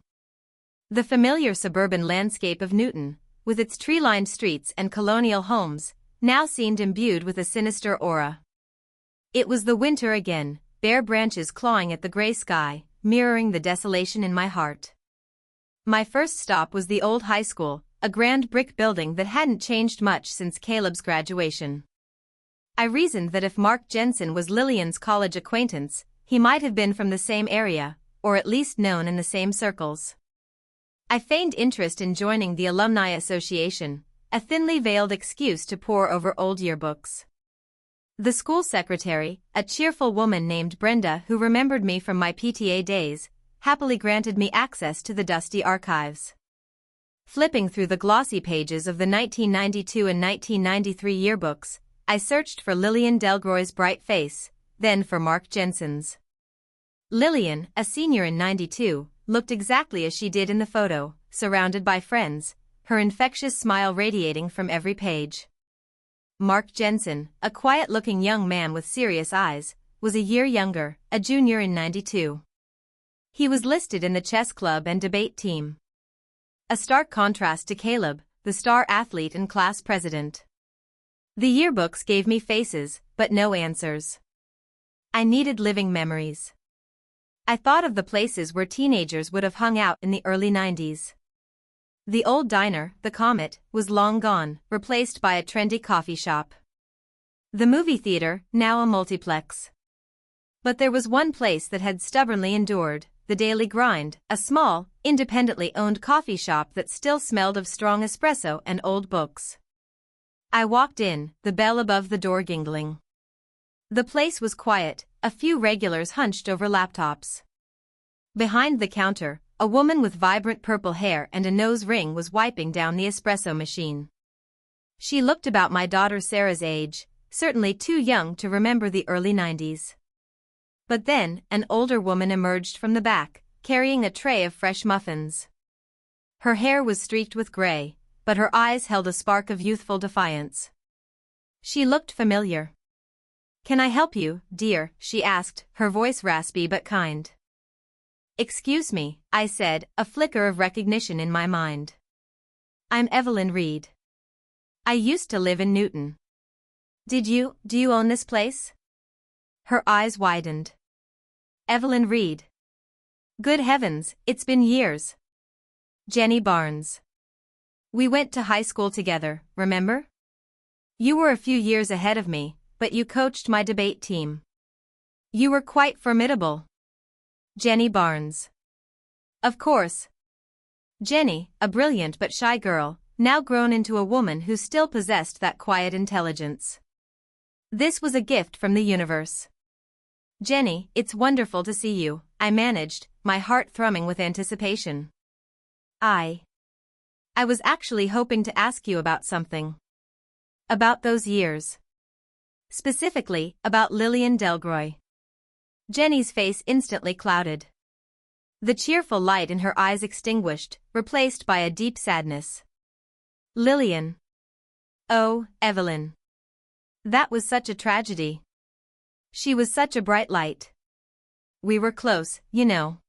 The familiar suburban landscape of Newton, with its tree-lined streets and colonial homes, now seemed imbued with a sinister aura. It was the winter again, bare branches clawing at the gray sky, mirroring the desolation in my heart. My first stop was the old high school, a grand brick building that hadn't changed much since Caleb's graduation. I reasoned that if Mark Jensen was Lillian's college acquaintance, he might have been from the same area, or at least known in the same circles. I feigned interest in joining the Alumni Association, a thinly veiled excuse to pore over old yearbooks. The school secretary, a cheerful woman named Brenda who remembered me from my PTA days, happily granted me access to the dusty archives. Flipping through the glossy pages of the 1992 and 1993 yearbooks, I searched for Lillian Delgroy's bright face, then for Mark Jensen's. Lillian, a senior in '92, looked exactly as she did in the photo, surrounded by friends, her infectious smile radiating from every page. Mark Jensen, a quiet-looking young man with serious eyes, was a year younger, a junior in '92. He was listed in the chess club and debate team. A stark contrast to Caleb, the star athlete and class president. The yearbooks gave me faces, but no answers. I needed living memories. I thought of the places where teenagers would have hung out in the early '90s. The old diner, the Comet, was long gone, replaced by a trendy coffee shop. The movie theater, now a multiplex. But there was one place that had stubbornly endured, the Daily Grind, a small, independently owned coffee shop that still smelled of strong espresso and old books. I walked in, the bell above the door jingling. The place was quiet, a few regulars hunched over laptops. Behind the counter, a woman with vibrant purple hair and a nose ring was wiping down the espresso machine. She looked about my daughter Sarah's age, certainly too young to remember the early '90s. But then, an older woman emerged from the back, carrying a tray of fresh muffins. Her hair was streaked with gray, but her eyes held a spark of youthful defiance. She looked familiar. "Can I help you, dear?" she asked, her voice raspy but kind. "Excuse me," I said, a flicker of recognition in my mind. "I'm Evelyn Reed. I used to live in Newton." Do you own this place?" Her eyes widened. "Evelyn Reed. Good heavens, it's been years." "Jenny Barnes. We went to high school together, remember? You were a few years ahead of me, but you coached my debate team. You were quite formidable." Jenny Barnes. Of course. Jenny, a brilliant but shy girl, now grown into a woman who still possessed that quiet intelligence. This was a gift from the universe. "Jenny, it's wonderful to see you," I managed, my heart thrumming with anticipation. I was actually hoping to ask you about something. About those years. Specifically, about Lillian Delgroy." Jenny's face instantly clouded. The cheerful light in her eyes extinguished, replaced by a deep sadness. "Lillian. Oh, Evelyn. That was such a tragedy. She was such a bright light. We were close, you know.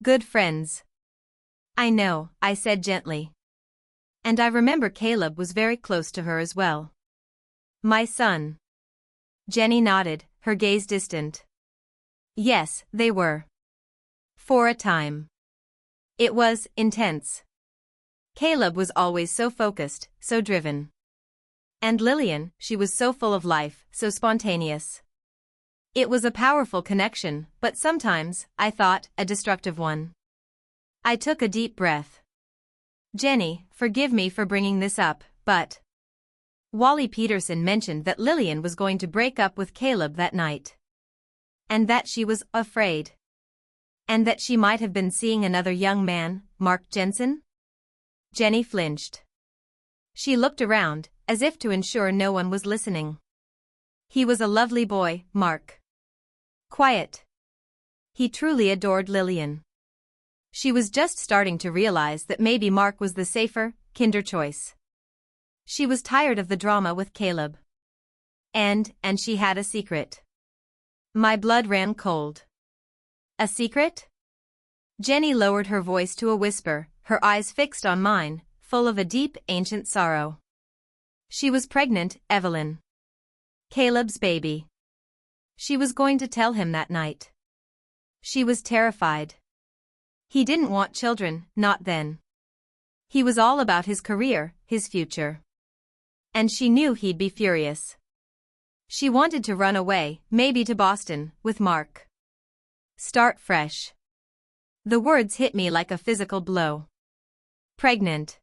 Good friends." "I know," I said gently. "And I remember Caleb was very close to her as well." "My son." Jenny nodded, her gaze distant. "Yes, they were. For a time. It was intense. Caleb was always so focused, so driven. And Lillian, she was so full of life, so spontaneous. It was a powerful connection, but sometimes, I thought, a destructive one." I took a deep breath. "Jenny, forgive me for bringing this up, but Wally Peterson mentioned that Lillian was going to break up with Caleb that night. And that she was afraid. And that she might have been seeing another young man, Mark Jensen?" Jenny flinched. She looked around, as if to ensure no one was listening. "He was a lovely boy, Mark. Quiet. He truly adored Lillian." She was just starting to realize that maybe Mark was the safer, kinder choice. She was tired of the drama with Caleb. And she had a secret. My blood ran cold. "A secret?" Jenny lowered her voice to a whisper, her eyes fixed on mine, full of a deep, ancient sorrow. "She was pregnant, Evelyn. Caleb's baby. She was going to tell him that night. She was terrified. He didn't want children, not then. He was all about his career, his future. And she knew he'd be furious. She wanted to run away, maybe to Boston, with Mark. Start fresh." The words hit me like a physical blow. Pregnant.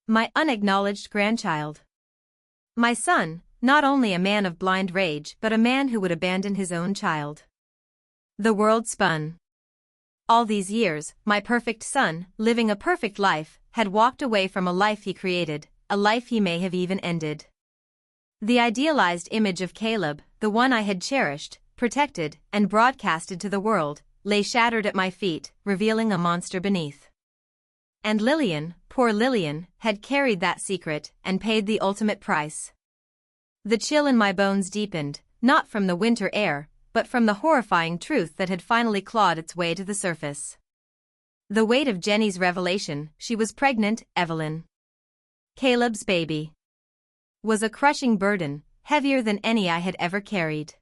My unacknowledged grandchild. My son, not only a man of blind rage but a man who would abandon his own child. The world spun. All these years, my perfect son, living a perfect life, had walked away from a life he created, a life he may have even ended. The idealized image of Caleb, the one I had cherished, protected, and broadcasted to the world, lay shattered at my feet, revealing a monster beneath. And Lillian, poor Lillian, had carried that secret and paid the ultimate price. The chill in my bones deepened, not from the winter air, but from the horrifying truth that had finally clawed its way to the surface. The weight of Jenny's revelation, she was pregnant, Evelyn, Caleb's baby, was a crushing burden, heavier than any I had ever carried.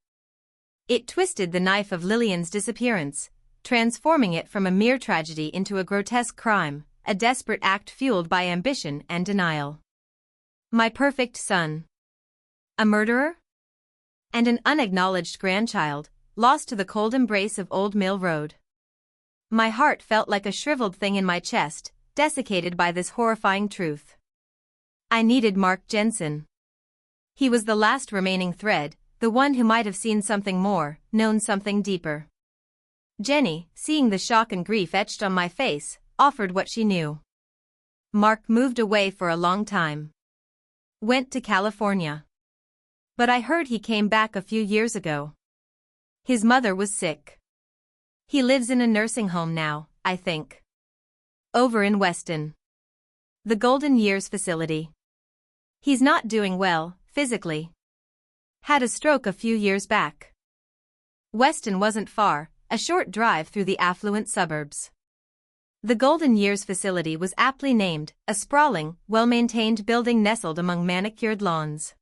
It twisted the knife of Lillian's disappearance, transforming it from a mere tragedy into a grotesque crime, a desperate act fueled by ambition and denial. My perfect son. A murderer? And an unacknowledged grandchild, lost to the cold embrace of Old Mill Road. My heart felt like a shriveled thing in my chest, desiccated by this horrifying truth. I needed Mark Jensen. He was the last remaining thread, the one who might have seen something more, known something deeper. Jenny, seeing the shock and grief etched on my face, offered what she knew. Mark moved away for a long time. Went to California. But I heard he came back a few years ago. His mother was sick. He lives in a nursing home now, I think. Over in Weston. The Golden Years facility. He's not doing well, physically. Had a stroke a few years back. Weston wasn't far, a short drive through the affluent suburbs. The Golden Years facility was aptly named, a sprawling, well-maintained building nestled among manicured lawns.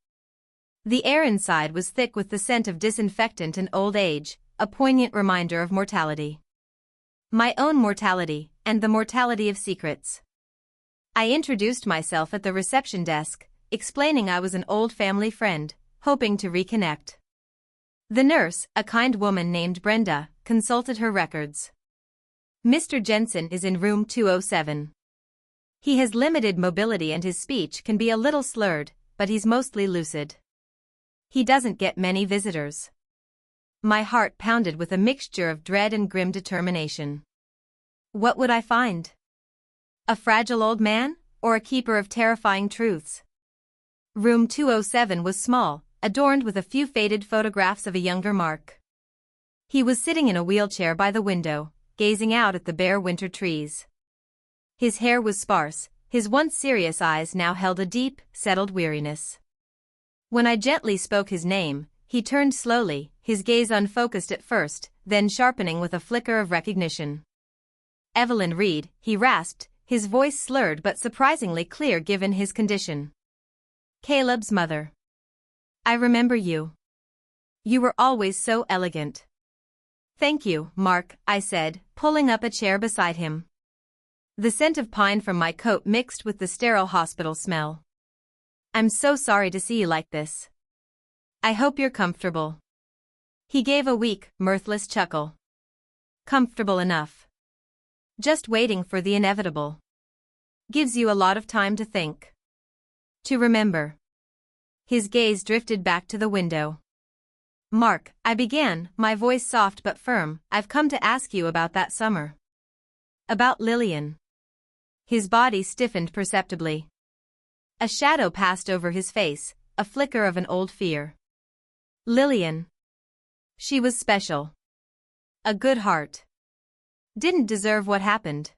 The air inside was thick with the scent of disinfectant and old age, a poignant reminder of mortality. My own mortality, and the mortality of secrets. I introduced myself at the reception desk, explaining I was an old family friend, hoping to reconnect. The nurse, a kind woman named Brenda, consulted her records. Mr. Jensen is in room 207. He has limited mobility and his speech can be a little slurred, but he's mostly lucid. He doesn't get many visitors. My heart pounded with a mixture of dread and grim determination. What would I find? A fragile old man, or a keeper of terrifying truths? Room 207 was small, adorned with a few faded photographs of a younger Mark. He was sitting in a wheelchair by the window, gazing out at the bare winter trees. His hair was sparse, his once serious eyes now held a deep, settled weariness. When I gently spoke his name, he turned slowly, his gaze unfocused at first, then sharpening with a flicker of recognition. Evelyn Reed, he rasped, his voice slurred but surprisingly clear given his condition. Caleb's mother. I remember you. You were always so elegant. Thank you, Mark, I said, pulling up a chair beside him. The scent of pine from my coat mixed with the sterile hospital smell. I'm so sorry to see you like this. I hope you're comfortable. He gave a weak, mirthless chuckle. Comfortable enough. Just waiting for the inevitable. Gives you a lot of time to think. To remember. His gaze drifted back to the window. Mark, I began, my voice soft but firm, I've come to ask you about that summer. About Lillian. His body stiffened perceptibly. A shadow passed over his face, a flicker of an old fear. Lillian. She was special. A good heart. Didn't deserve what happened.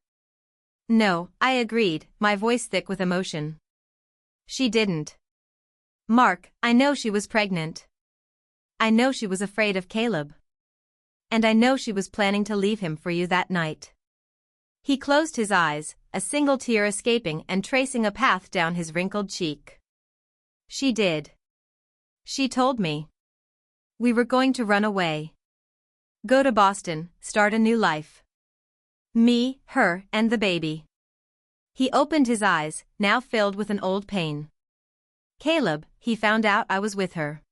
No, I agreed, my voice thick with emotion. She didn't. Mark, I know she was pregnant. I know she was afraid of Caleb. And I know she was planning to leave him for you that night. He closed his eyes, a single tear escaping and tracing a path down his wrinkled cheek. She did. She told me. We were going to run away. Go to Boston, start a new life. Me, her, and the baby. He opened his eyes, now filled with an old pain. Caleb, he found out I was with her.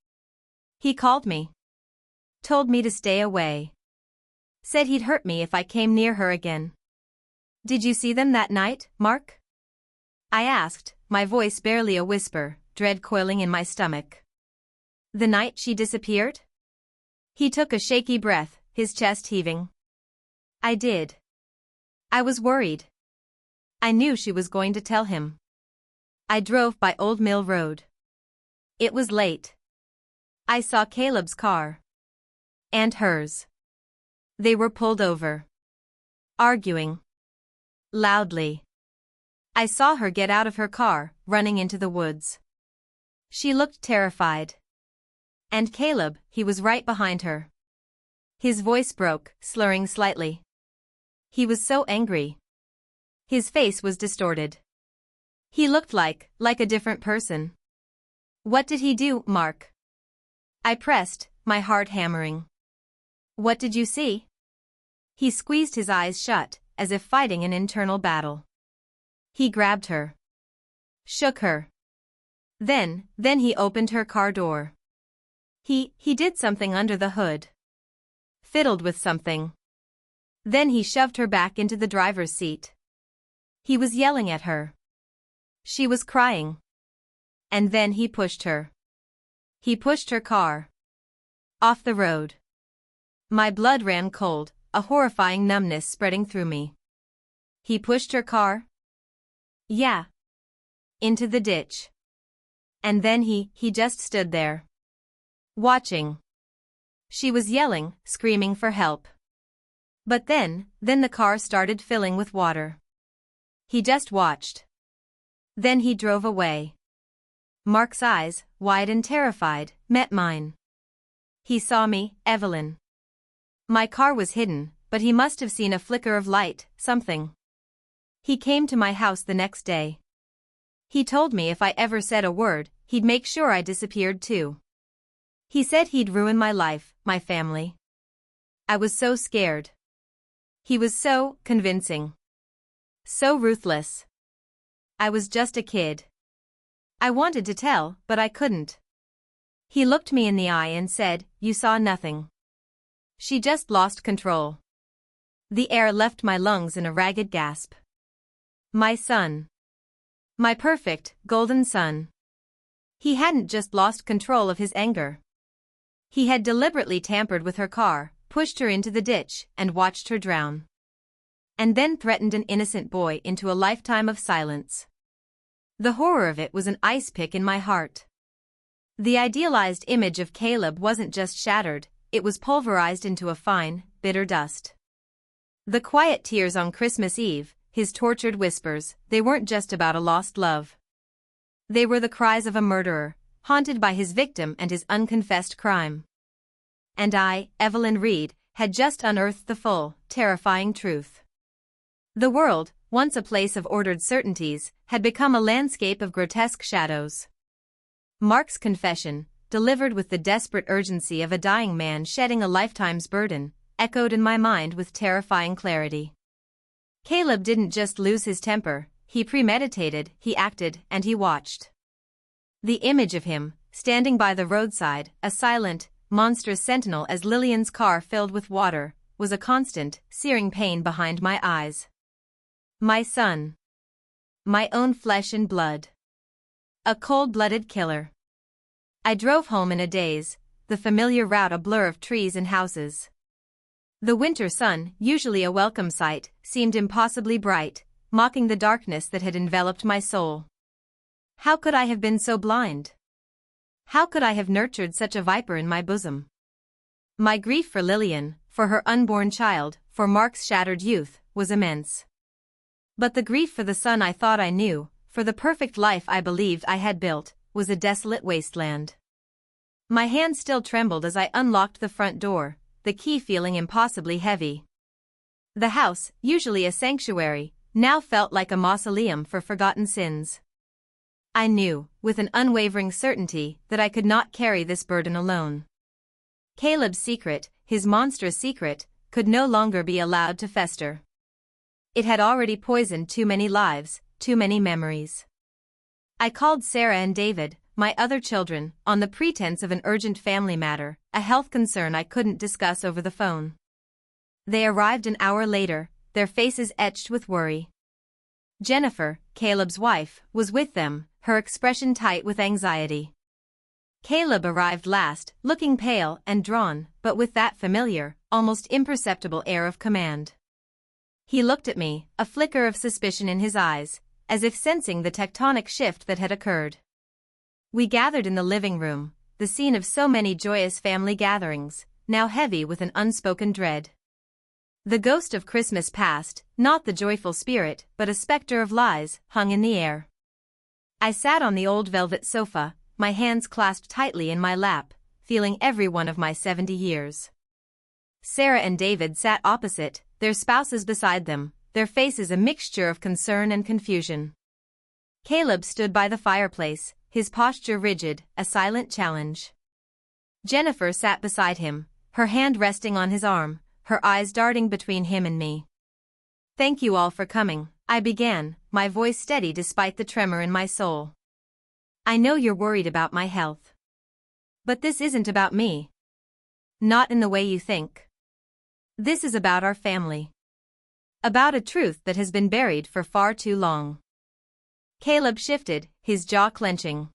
He called me. Told me to stay away. Said he'd hurt me if I came near her again. Did you see them that night, Mark? I asked, my voice barely a whisper, dread coiling in my stomach. The night she disappeared? He took a shaky breath, his chest heaving. I did. I was worried. I knew she was going to tell him. I drove by Old Mill Road. It was late. I saw Caleb's car. And hers. They were pulled over. Arguing. Loudly. I saw her get out of her car, running into the woods. She looked terrified. And Caleb, he was right behind her. His voice broke, slurring slightly. He was so angry. His face was distorted. He looked like a different person. What did he do, Mark? I pressed, my heart hammering. What did you see? He squeezed his eyes shut, as if fighting an internal battle. He grabbed her. Shook her. Then he opened her car door. He did something under the hood. Fiddled with something. Then he shoved her back into the driver's seat. He was yelling at her. She was crying. And then he pushed her. He pushed her car. Off the road. My blood ran cold, a horrifying numbness spreading through me. He pushed her car? Yeah. Into the ditch. And then he just stood there. Watching. She was yelling, screaming for help. But then the car started filling with water. He just watched. Then he drove away. Mark's eyes, wide and terrified, met mine. He saw me, Evelyn. My car was hidden, but he must have seen a flicker of light, something. He came to my house the next day. He told me if I ever said a word, he'd make sure I disappeared too. He said he'd ruin my life, my family. I was so scared. He was so convincing. So ruthless. I was just a kid. I wanted to tell, but I couldn't. He looked me in the eye and said, "You saw nothing. She just lost control." The air left my lungs in a ragged gasp. My son. My perfect, golden son. He hadn't just lost control of his anger. He had deliberately tampered with her car, pushed her into the ditch, and watched her drown. And then threatened an innocent boy into a lifetime of silence. The horror of it was an ice pick in my heart. The idealized image of Caleb wasn't just shattered, it was pulverized into a fine, bitter dust. The quiet tears on Christmas Eve, his tortured whispers, they weren't just about a lost love. They were the cries of a murderer, haunted by his victim and his unconfessed crime. And I, Evelyn Reed, had just unearthed the full, terrifying truth. The world, once a place of ordered certainties, had become a landscape of grotesque shadows. Mark's confession, delivered with the desperate urgency of a dying man shedding a lifetime's burden, echoed in my mind with terrifying clarity. Caleb didn't just lose his temper, he premeditated, he acted, and he watched. The image of him, standing by the roadside, a silent, monstrous sentinel as Lillian's car filled with water, was a constant, searing pain behind my eyes. My son. My own flesh and blood. A cold-blooded killer. I drove home in a daze, the familiar route a blur of trees and houses. The winter sun, usually a welcome sight, seemed impossibly bright, mocking the darkness that had enveloped my soul. How could I have been so blind? How could I have nurtured such a viper in my bosom? My grief for Lillian, for her unborn child, for Mark's shattered youth, was immense. But the grief for the son I thought I knew, for the perfect life I believed I had built, was a desolate wasteland. My hand still trembled as I unlocked the front door, the key feeling impossibly heavy. The house, usually a sanctuary, now felt like a mausoleum for forgotten sins. I knew, with an unwavering certainty, that I could not carry this burden alone. Caleb's secret, his monstrous secret, could no longer be allowed to fester. It had already poisoned too many lives, too many memories. I called Sarah and David, my other children, on the pretense of an urgent family matter, a health concern I couldn't discuss over the phone. They arrived an hour later, their faces etched with worry. Jennifer, Caleb's wife, was with them, her expression tight with anxiety. Caleb arrived last, looking pale and drawn, but with that familiar, almost imperceptible air of command. He looked at me, a flicker of suspicion in his eyes, as if sensing the tectonic shift that had occurred. We gathered in the living room, the scene of so many joyous family gatherings, now heavy with an unspoken dread. The ghost of Christmas past, not the joyful spirit, but a specter of lies, hung in the air. I sat on the old velvet sofa, my hands clasped tightly in my lap, feeling every one of my 70 years. Sarah and David sat opposite, their spouses beside them, their faces a mixture of concern and confusion. Caleb stood by the fireplace, his posture rigid, a silent challenge. Jennifer sat beside him, her hand resting on his arm, her eyes darting between him and me. "Thank you all for coming," I began, my voice steady despite the tremor in my soul. "I know you're worried about my health. But this isn't about me. Not in the way you think. This is about our family. About a truth that has been buried for far too long." Caleb shifted, his jaw clenching.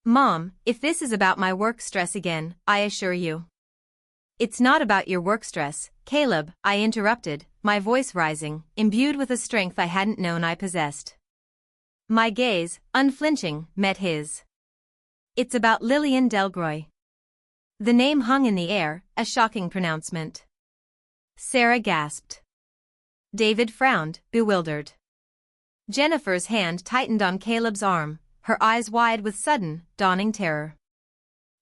"Mom, if this is about my work stress again, I assure you." "It's not about your work stress, Caleb," I interrupted, my voice rising, imbued with a strength I hadn't known I possessed. My gaze, unflinching, met his. "It's about Lillian Delgroy." The name hung in the air, a shocking pronouncement. Sarah gasped. David frowned, bewildered. Jennifer's hand tightened on Caleb's arm, her eyes wide with sudden, dawning terror.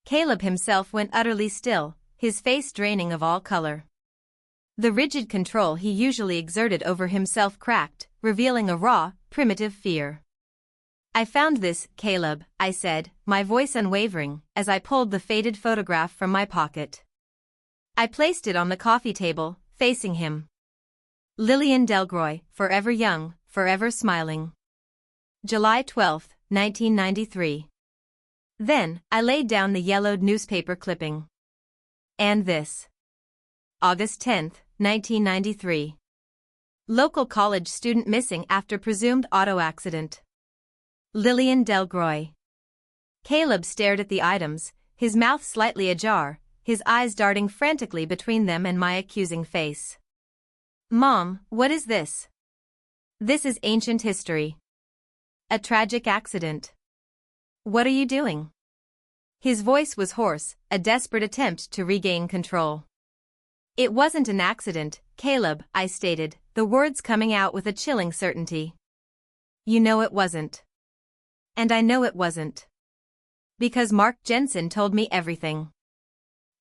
Caleb himself went utterly still, his face draining of all color. The rigid control he usually exerted over himself cracked, revealing a raw, primitive fear. "I found this, Caleb," I said, my voice unwavering, as I pulled the faded photograph from my pocket. I placed it on the coffee table, facing him. Lillian Delgroy, forever young, forever smiling. July 12, 1993. Then, I laid down the yellowed newspaper clipping. And this. August 10, 1993. Local college student missing after presumed auto accident. Lillian Delgroy. Caleb stared at the items, his mouth slightly ajar, his eyes darting frantically between them and my accusing face. "Mom, what is this?" "This is ancient history. A tragic accident." "What are you doing?" His voice was hoarse, a desperate attempt to regain control. "It wasn't an accident, Caleb," I stated, the words coming out with a chilling certainty. "You know it wasn't. And I know it wasn't. Because Mark Jensen told me everything."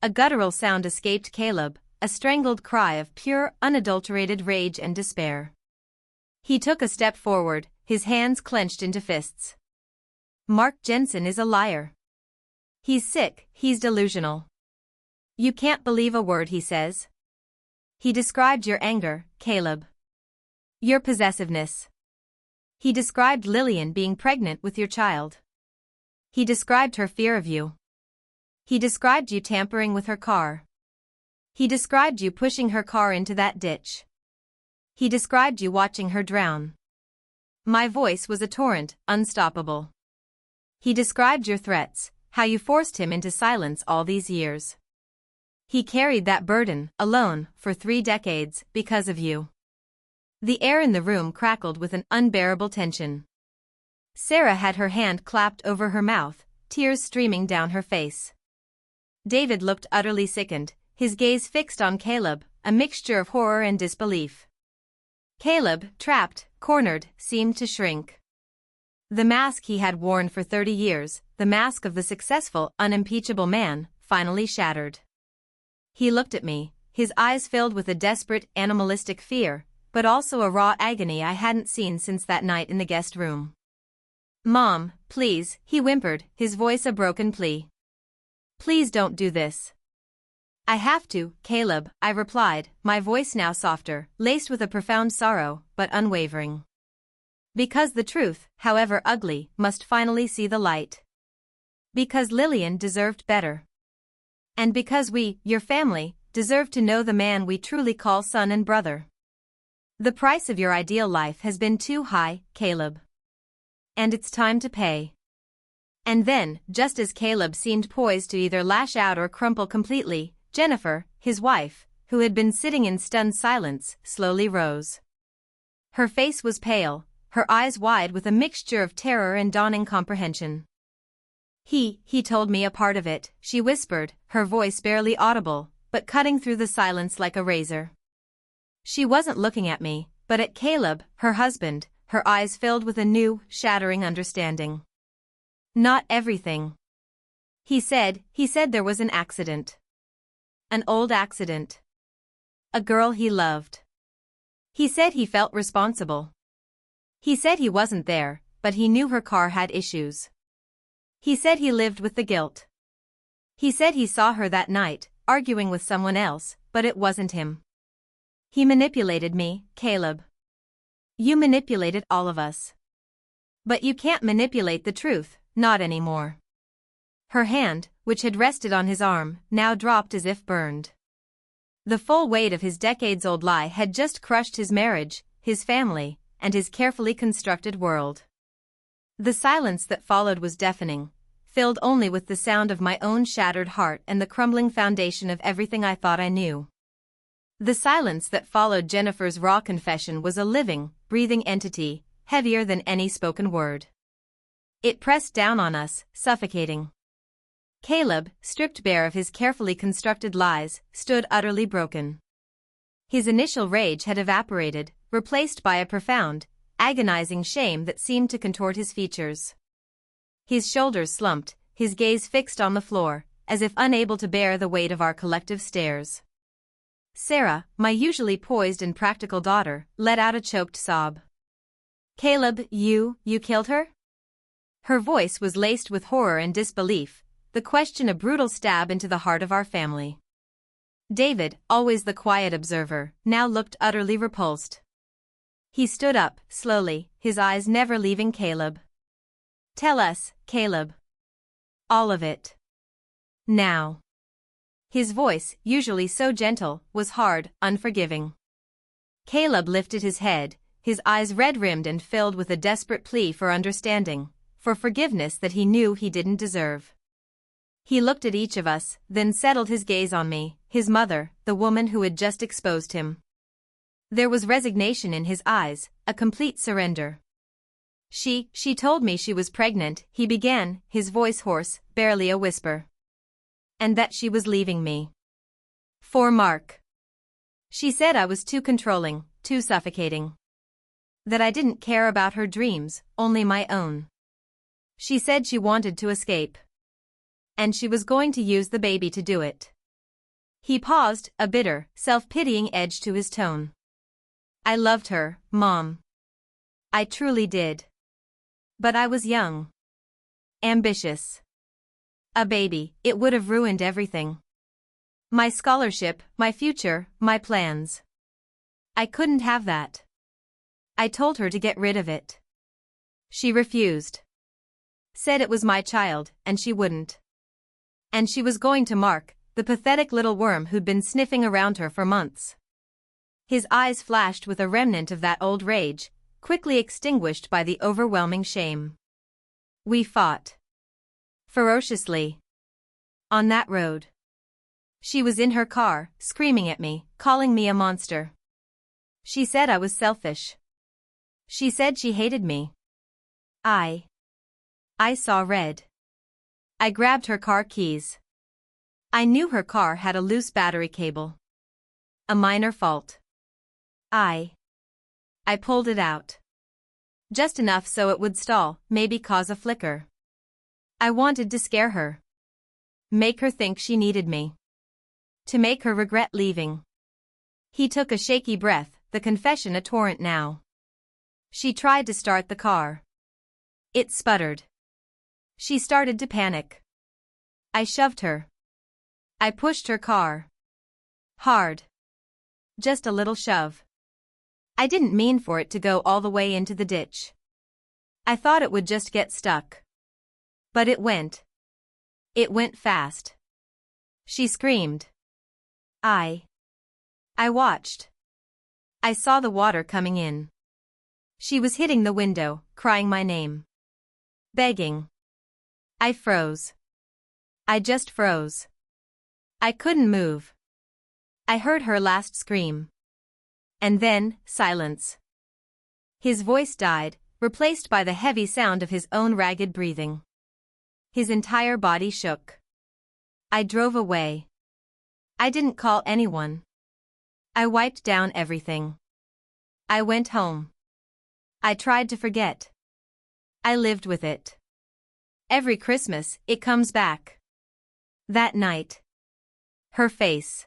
A guttural sound escaped Caleb, a strangled cry of pure, unadulterated rage and despair. He took a step forward, his hands clenched into fists. "Mark Jensen is a liar. He's sick, he's delusional. You can't believe a word he says. He described your anger, Caleb. Your possessiveness. He described Lillian being pregnant with your child. He described her fear of you. He described you tampering with her car. He described you pushing her car into that ditch. He described you watching her drown." My voice was a torrent, unstoppable. "He described your threats, how you forced him into silence all these years. He carried that burden, alone, for 3 decades, because of you." The air in the room crackled with an unbearable tension. Sarah had her hand clapped over her mouth, tears streaming down her face. David looked utterly sickened, his gaze fixed on Caleb, a mixture of horror and disbelief. Caleb, trapped, cornered, seemed to shrink. The mask he had worn for 30 years, the mask of the successful, unimpeachable man, finally shattered. He looked at me, his eyes filled with a desperate, animalistic fear, but also a raw agony I hadn't seen since that night in the guest room. "Mom, please," he whimpered, his voice a broken plea. "Please don't do this." "I have to, Caleb," I replied, my voice now softer, laced with a profound sorrow, but unwavering. "Because the truth, however ugly, must finally see the light. Because Lillian deserved better. And because we, your family, deserve to know the man we truly call son and brother. The price of your ideal life has been too high, Caleb. And it's time to pay." And then, just as Caleb seemed poised to either lash out or crumple completely, Jennifer, his wife, who had been sitting in stunned silence, slowly rose. Her face was pale, her eyes wide with a mixture of terror and dawning comprehension. He told me a part of it," she whispered, her voice barely audible, but cutting through the silence like a razor. She wasn't looking at me, but at Caleb, her husband, her eyes filled with a new, shattering understanding. "Not everything. He said there was an accident. An old accident. A girl he loved. He said he felt responsible. He said he wasn't there, but he knew her car had issues. He said he lived with the guilt. He said he saw her that night, arguing with someone else, but it wasn't him. He manipulated me, Caleb. You manipulated all of us. But you can't manipulate the truth, not anymore." Her hand, which had rested on his arm, now dropped as if burned. The full weight of his decades-old lie had just crushed his marriage, his family, and his carefully constructed world. The silence that followed was deafening, filled only with the sound of my own shattered heart and the crumbling foundation of everything I thought I knew. The silence that followed Jennifer's raw confession was a living, breathing entity, heavier than any spoken word. It pressed down on us, suffocating. Caleb, stripped bare of his carefully constructed lies, stood utterly broken. His initial rage had evaporated, replaced by a profound, agonizing shame that seemed to contort his features. His shoulders slumped, his gaze fixed on the floor, as if unable to bear the weight of our collective stares. Sarah, my usually poised and practical daughter, let out a choked sob. "Caleb, you killed her?" Her voice was laced with horror and disbelief, the question a brutal stab into the heart of our family. David, always the quiet observer, now looked utterly repulsed. He stood up, slowly, his eyes never leaving Caleb. "Tell us, Caleb. All of it. Now." His voice, usually so gentle, was hard, unforgiving. Caleb lifted his head, his eyes red-rimmed and filled with a desperate plea for understanding, for forgiveness that he knew he didn't deserve. He looked at each of us, then settled his gaze on me, his mother, the woman who had just exposed him. There was resignation in his eyes, a complete surrender. She told me she was pregnant," he began, his voice hoarse, barely a whisper. "And that she was leaving me. For Mark. She said I was too controlling, too suffocating. That I didn't care about her dreams, only my own. She said she wanted to escape. And she was going to use the baby to do it." He paused, a bitter, self-pitying edge to his tone. "I loved her, Mom. I truly did. But I was young. Ambitious. A baby, it would have ruined everything. My scholarship, my future, my plans. I couldn't have that. I told her to get rid of it. She refused. Said it was my child, and she wouldn't. And she was going to Mark, the pathetic little worm who'd been sniffing around her for months." His eyes flashed with a remnant of that old rage, quickly extinguished by the overwhelming shame. "We fought. Ferociously. On that road. She was in her car, screaming at me, calling me a monster. She said I was selfish. She said she hated me. I saw red. I grabbed her car keys. I knew her car had a loose battery cable. A minor fault. I pulled it out. Just enough so it would stall, maybe cause a flicker. I wanted to scare her. Make her think she needed me. To make her regret leaving." He took a shaky breath, the confession a torrent now. "She tried to start the car. It sputtered. She started to panic. I shoved her. I pushed her car. Hard. Just a little shove. I didn't mean for it to go all the way into the ditch. I thought it would just get stuck. But it went. It went fast." She screamed. I watched. I saw the water coming in. She was hitting the window, crying my name. Begging. I froze. I just froze. I couldn't move. I heard her last scream. And then, silence. His voice died, replaced by the heavy sound of his own ragged breathing. His entire body shook. I drove away. I didn't call anyone. I wiped down everything. I went home. I tried to forget. I lived with it. Every Christmas, it comes back. That night. Her face.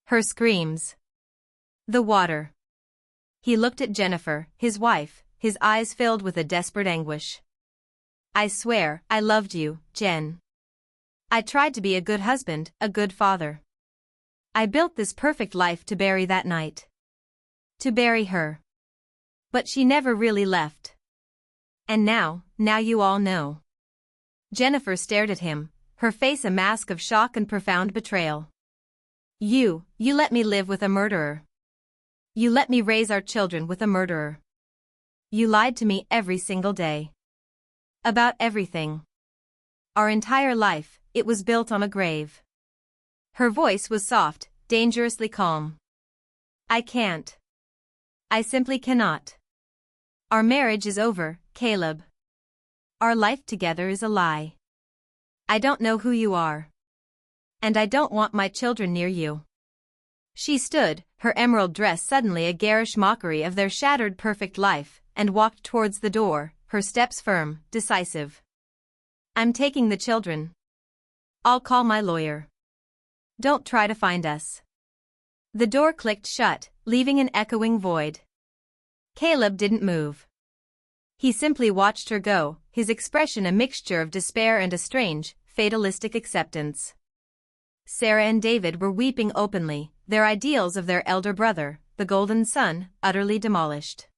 Her screams. The water. He looked at Jennifer, his wife, his eyes filled with a desperate anguish. I swear, I loved you, Jen. I tried to be a good husband, a good father. I built this perfect life to bury that night. To bury her. But she never really left. And now you all know. Jennifer stared at him, her face a mask of shock and profound betrayal. You let me live with a murderer. You let me raise our children with a murderer. You lied to me every single day. About everything. Our entire life, it was built on a grave. Her voice was soft, dangerously calm. I can't. I simply cannot. Our marriage is over, Caleb. Our life together is a lie. I don't know who you are. And I don't want my children near you. She stood, her emerald dress suddenly a garish mockery of their shattered perfect life, and walked towards the door, her steps firm, decisive. I'm taking the children. I'll call my lawyer. Don't try to find us. The door clicked shut, leaving an echoing void. Caleb didn't move. He simply watched her go, his expression a mixture of despair and a strange, fatalistic acceptance. Sarah and David were weeping openly, their ideals of their elder brother, the golden son, utterly demolished.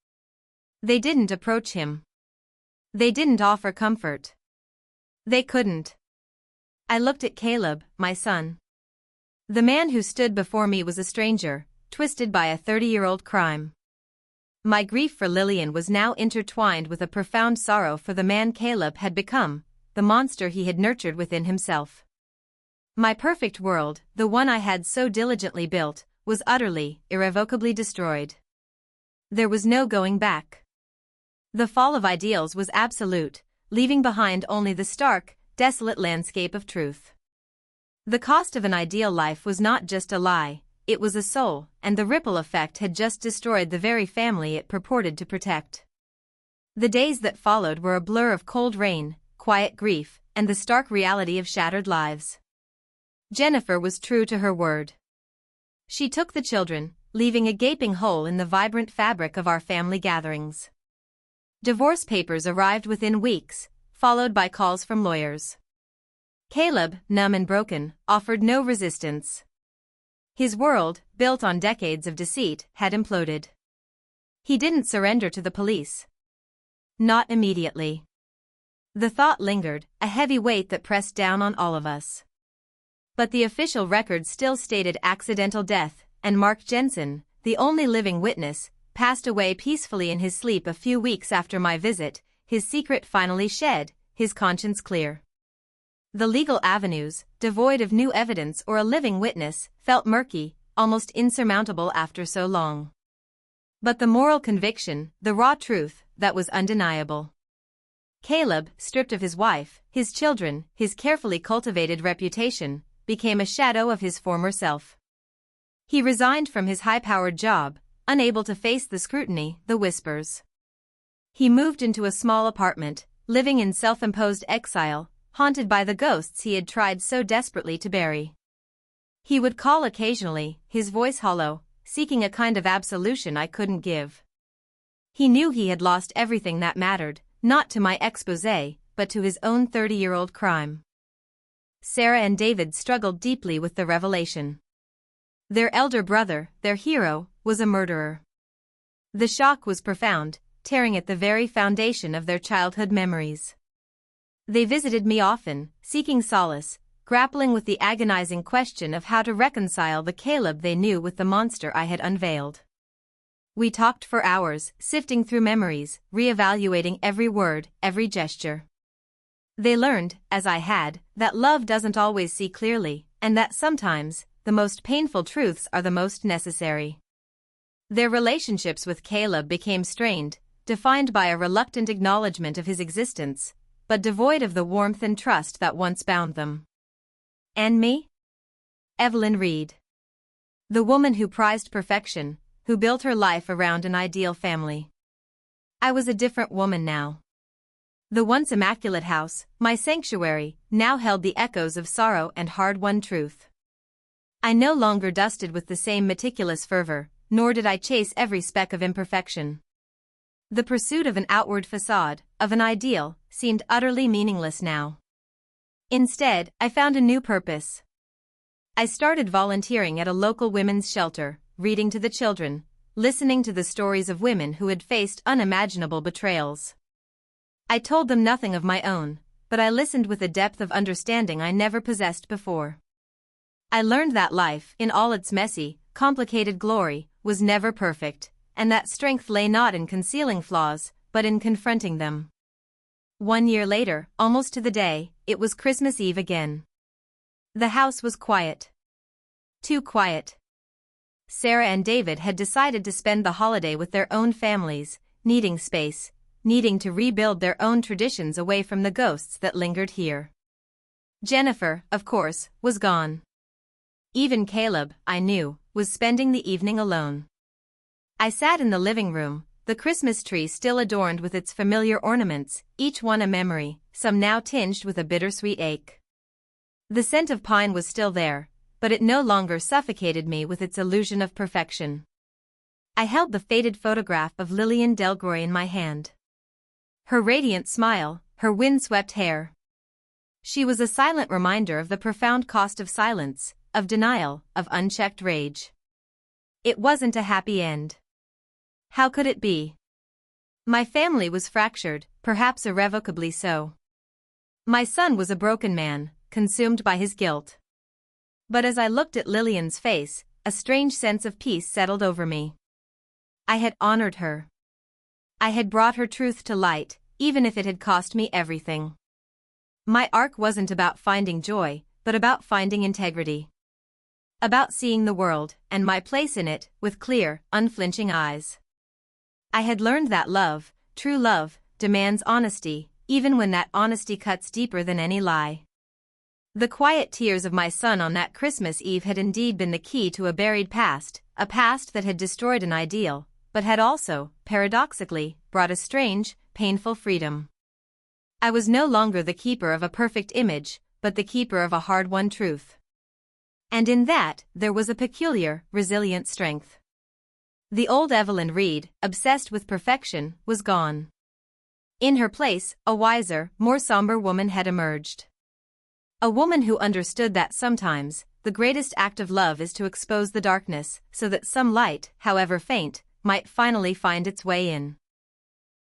They didn't approach him. They didn't offer comfort. They couldn't. I looked at Caleb, my son. The man who stood before me was a stranger, twisted by a 30-year-old crime. My grief for Lillian was now intertwined with a profound sorrow for the man Caleb had become, the monster he had nurtured within himself. My perfect world, the one I had so diligently built, was utterly, irrevocably destroyed. There was no going back. The fall of ideals was absolute, leaving behind only the stark, desolate landscape of truth. The cost of an ideal life was not just a lie, it was a soul, and the ripple effect had just destroyed the very family it purported to protect. The days that followed were a blur of cold rain, quiet grief, and the stark reality of shattered lives. Jennifer was true to her word. She took the children, leaving a gaping hole in the vibrant fabric of our family gatherings. Divorce papers arrived within weeks, followed by calls from lawyers. Caleb, numb and broken, offered no resistance. His world, built on decades of deceit, had imploded. He didn't surrender to the police. Not immediately. The thought lingered, a heavy weight that pressed down on all of us. But the official record still stated accidental death, and Mark Jensen, the only living witness, passed away peacefully in his sleep a few weeks after my visit, his secret finally shed, his conscience clear. The legal avenues, devoid of new evidence or a living witness, felt murky, almost insurmountable after so long. But the moral conviction, the raw truth, that was undeniable. Caleb, stripped of his wife, his children, his carefully cultivated reputation, became a shadow of his former self. He resigned from his high-powered job, unable to face the scrutiny, the whispers. He moved into a small apartment, living in self-imposed exile, haunted by the ghosts he had tried so desperately to bury. He would call occasionally, his voice hollow, seeking a kind of absolution I couldn't give. He knew he had lost everything that mattered, not to my exposé, but to his own 30-year-old crime. Sarah and David struggled deeply with the revelation. Their elder brother, their hero, was a murderer. The shock was profound, tearing at the very foundation of their childhood memories. They visited me often, seeking solace, grappling with the agonizing question of how to reconcile the Caleb they knew with the monster I had unveiled. We talked for hours, sifting through memories, reevaluating every word, every gesture. They learned, as I had, that love doesn't always see clearly, and that sometimes, the most painful truths are the most necessary. Their relationships with Caleb became strained, defined by a reluctant acknowledgement of his existence, but devoid of the warmth and trust that once bound them. And me? Evelyn Reed. The woman who prized perfection, who built her life around an ideal family. I was a different woman now. The once immaculate house, my sanctuary, now held the echoes of sorrow and hard-won truth. I no longer dusted with the same meticulous fervor, nor did I chase every speck of imperfection. The pursuit of an outward facade, of an ideal, seemed utterly meaningless now. Instead, I found a new purpose. I started volunteering at a local women's shelter, reading to the children, listening to the stories of women who had faced unimaginable betrayals. I told them nothing of my own, but I listened with a depth of understanding I never possessed before. I learned that life, in all its messy, complicated glory, was never perfect, and that strength lay not in concealing flaws, but in confronting them. 1 year later, almost to the day, it was Christmas Eve again. The house was quiet. Too quiet. Sarah and David had decided to spend the holiday with their own families, needing space, needing to rebuild their own traditions away from the ghosts that lingered here. Jennifer, of course, was gone. Even Caleb, I knew, was spending the evening alone. I sat in the living room, the Christmas tree still adorned with its familiar ornaments, each one a memory, some now tinged with a bittersweet ache. The scent of pine was still there, but it no longer suffocated me with its illusion of perfection. I held the faded photograph of Lillian Delgroy in my hand. Her radiant smile, her windswept hair. She was a silent reminder of the profound cost of silence, of denial, of unchecked rage. It wasn't a happy end. How could it be? My family was fractured, perhaps irrevocably so. My son was a broken man, consumed by his guilt. But as I looked at Lillian's face, a strange sense of peace settled over me. I had honored her. I had brought her truth to light, even if it had cost me everything. My arc wasn't about finding joy, but about finding integrity. About seeing the world, and my place in it, with clear, unflinching eyes. I had learned that love, true love, demands honesty, even when that honesty cuts deeper than any lie. The quiet tears of my son on that Christmas Eve had indeed been the key to a buried past, a past that had destroyed an ideal, but had also, paradoxically, brought a strange, painful freedom. I was no longer the keeper of a perfect image, but the keeper of a hard-won truth. And in that, there was a peculiar, resilient strength. The old Evelyn Reed, obsessed with perfection, was gone. In her place, a wiser, more somber woman had emerged. A woman who understood that sometimes, the greatest act of love is to expose the darkness, so that some light, however faint, might finally find its way in.